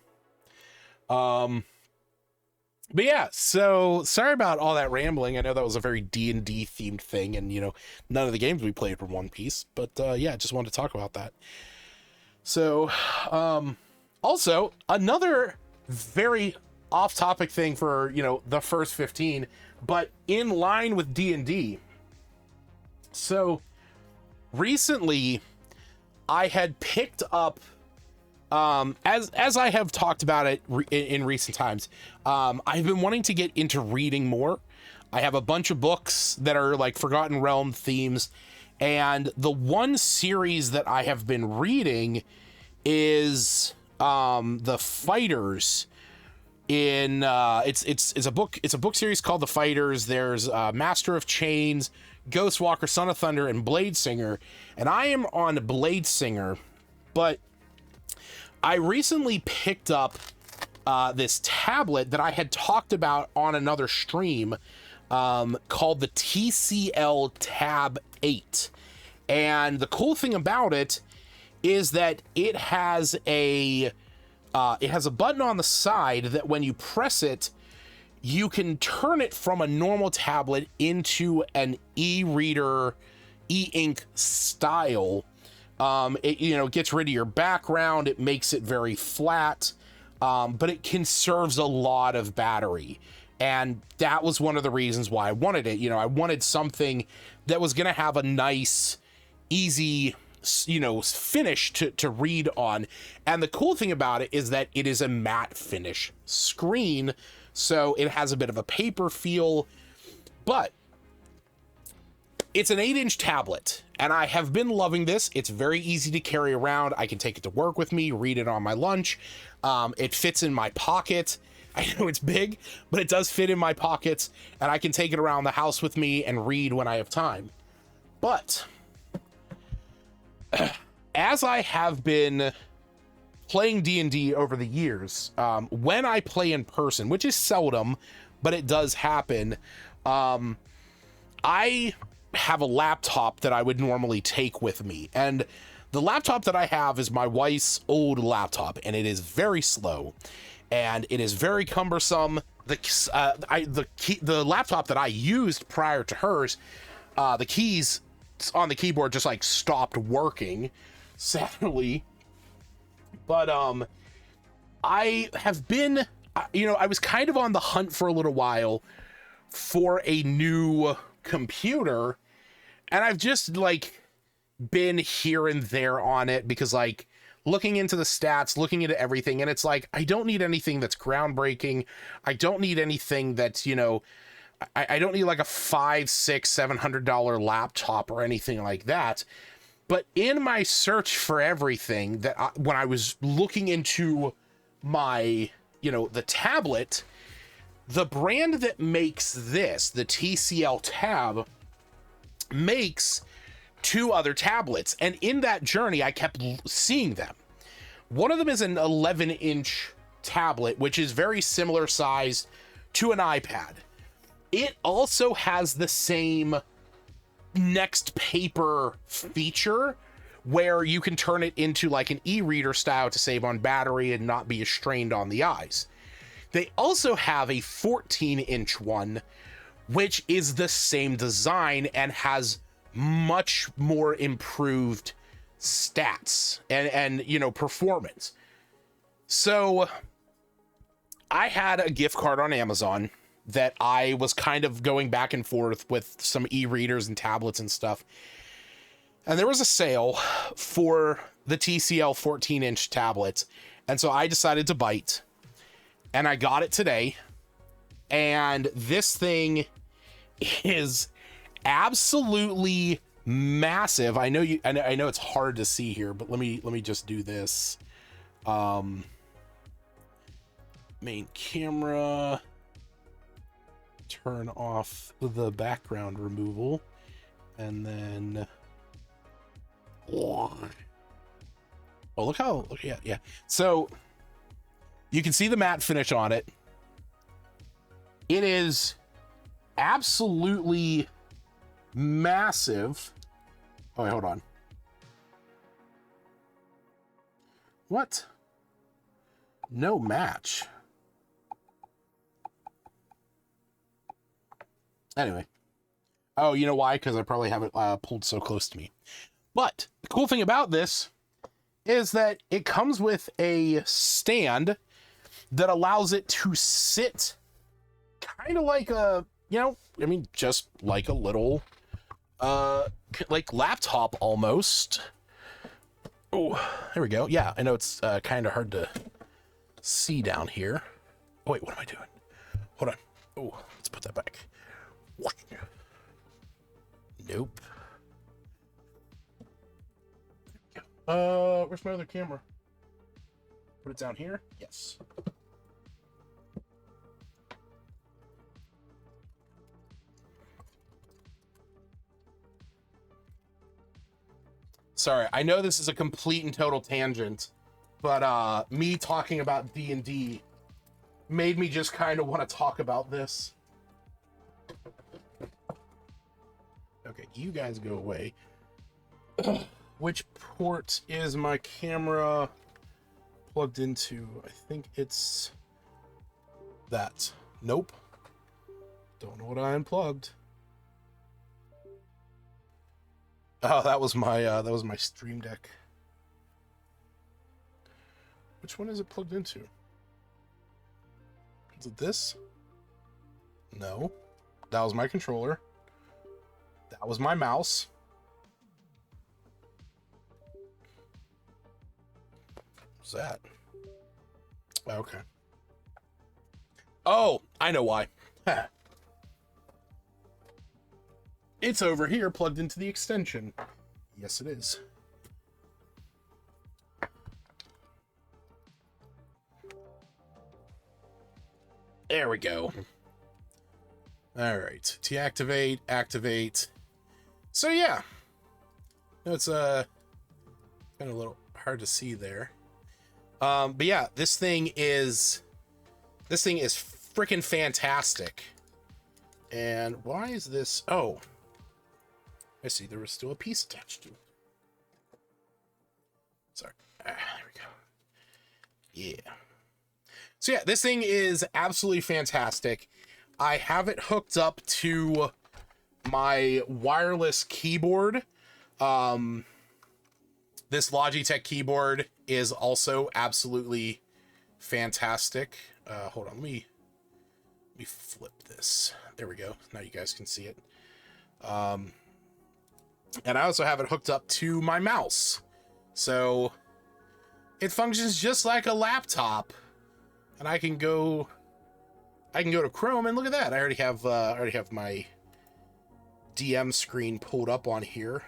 But yeah, so sorry about all that rambling. I know that was a very D&D themed thing, and you know, none of the games we played were One Piece, but yeah, just wanted to talk about that. So also another very off-topic thing for, you know, the first 15, but in line with D&D. So recently I had picked up, as I have talked about it in recent times, I've been wanting to get into reading more. I have a bunch of books that are like Forgotten Realm themes, and the one series that I have been reading is The Fighters. It's a book series called The Fighters. There's Master of Chains, Ghostwalker, Son of Thunder, and Blade Singer, and I am on Blade Singer, but I recently picked up this tablet that I had talked about on another stream, called the TCL Tab 8. And the cool thing about it is that it has a button on the side that when you press it, you can turn it from a normal tablet into an e-reader, e-ink style. It, you know, gets rid of your background. It makes it very flat, but it conserves a lot of battery. And that was one of the reasons why I wanted it. You know, I wanted something that was going to have a nice, easy, you know, finish to read on. And the cool thing about it is that it is a matte finish screen, so it has a bit of a paper feel, but it's an 8-inch tablet, and I have been loving this. It's very easy to carry around. I can take it to work with me, read it on my lunch. It fits in my pocket. I know it's big, but it does fit in my pockets, and I can take it around the house with me and read when I have time. But as I have been playing D&D over the years, when I play in person, which is seldom, but it does happen, I have a laptop that I would normally take with me, and the laptop that I have is my wife's old laptop, and it is very slow and it is very cumbersome. The laptop that I used prior to hers, the keys on the keyboard just like stopped working, sadly. But I have been, you know, I was kind of on the hunt for a little while for a new computer, and I've just like been here and there on it because like looking into the stats, looking into everything, and it's like I don't need anything that's groundbreaking. I don't need anything that's, you know, I don't need like a $500, $600, $700 laptop or anything like that. But in my search for everything, when I was looking into my, you know, the tablet, the brand that makes this, the TCL Tab, makes 2 other tablets. And in that journey, I kept seeing them. One of them is an 11-inch tablet, which is very similar size to an iPad. It also has the same next paper feature where you can turn it into like an e-reader style to save on battery and not be as strained on the eyes. They also have a 14-inch one, which is the same design and has much more improved stats and you know, performance. So I had a gift card on Amazon that I was kind of going back and forth with some e-readers and tablets and stuff. And there was a sale for the TCL 14-inch tablets. And so I decided to bite. and I got it today. And this thing is absolutely massive. I know it's hard to see here, but let me just do this. Main camera, turn off the background removal, and then oh, yeah. So you can see the matte finish on it. It is absolutely massive. Oh, wait, hold on. What? No match. Anyway. Oh, you know why? Because I probably have it pulled so close to me. But the cool thing about this is that it comes with a stand that allows it to sit kind of like a, just like a little, like laptop almost. Oh, there we go. Yeah, I know it's kind of hard to see down here. Oh, wait, what am I doing? Hold on. Oh, let's put that back. Nope. Where's my other camera? Put it down here? Yes. Sorry, I know this is a complete and total tangent, but me talking about D&D made me just kind of want to talk about this. Okay, you guys go away. Which port is my camera plugged into? I think it's that. Nope. Don't know what I unplugged. Oh, that was my Stream Deck. Which one is it plugged into? Is it this? No. That was my controller. That was my mouse. What's that? Okay. Oh, I know why. It's over here plugged into the extension. Yes, it is. There we go. All right. Deactivate, activate. So yeah. It's kind of a little hard to see there. But yeah, this thing is freaking fantastic. And why is this? Oh, I see. There was still a piece attached to it. Sorry. There we go. Yeah. So yeah, this thing is absolutely fantastic. I have it hooked up to my wireless keyboard. This Logitech keyboard is also absolutely fantastic. Hold on, let me flip this. There we go. Now you guys can see it. And I also have it hooked up to my mouse. So it functions just like a laptop. And I can go to Chrome and look at that. I already have my DM screen pulled up on here.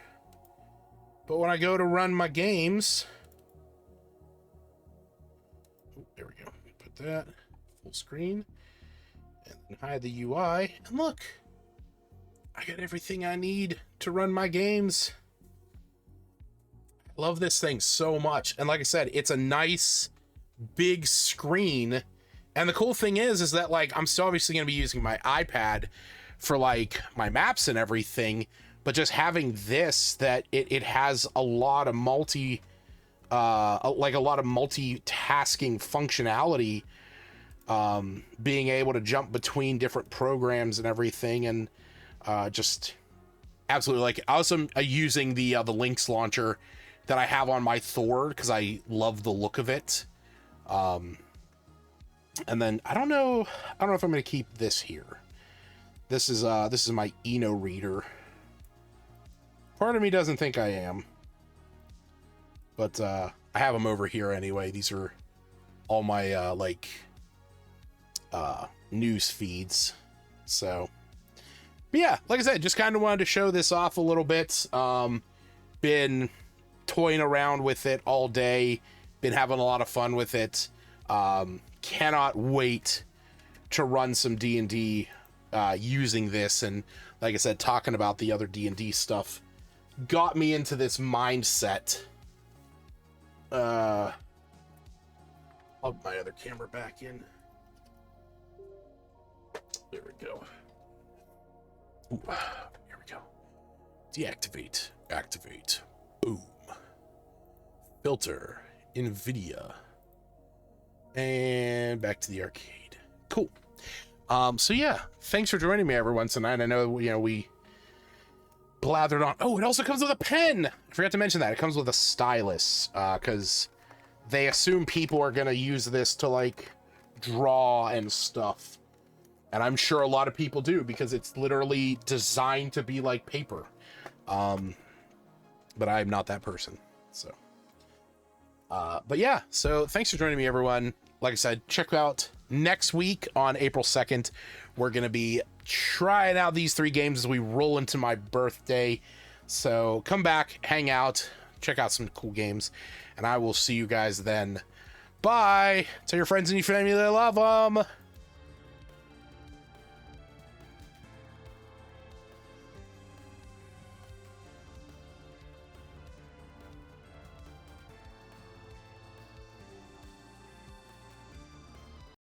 But when I go to run my games, there we go. Put that full screen and then hide the UI. And look, I got everything I need to run my games. I love this thing so much. And like I said, it's a nice big screen. And the cool thing is that like, I'm still obviously going to be using my iPad for like my maps and everything, but just having this, that it has a lot of multitasking functionality, being able to jump between different programs and everything. And just absolutely like awesome. Using the Lynx launcher that I have on my Thor because I love the look of it. And then I don't know if I'm going to keep this here. This is my Eno reader. Part of me doesn't think I am, but I have them over here anyway. These are all my like news feeds. So, but yeah, like I said, just kind of wanted to show this off a little bit. Been toying around with it all day, been having a lot of fun with it. Cannot wait to run some D&D using this, and like I said, talking about the other D&D stuff got me into this mindset. Plug my other camera back in. There we go. Ooh, here we go. Deactivate. Activate. Boom. Filter. NVIDIA. And back to the arcade. Cool. So yeah, thanks for joining me everyone tonight. I know, we blathered on. Oh, it also comes with a pen. I forgot to mention that. It comes with a stylus, because they assume people are going to use this to, like, draw and stuff. And I'm sure a lot of people do, because it's literally designed to be like paper. But I'm not that person, so. But yeah, so thanks for joining me, everyone. Like I said, check out next week on April 2nd. We're going to be trying out these 3 games as we roll into my birthday. So come back, hang out, check out some cool games, and I will see you guys then. Bye. Tell your friends and your family they love them.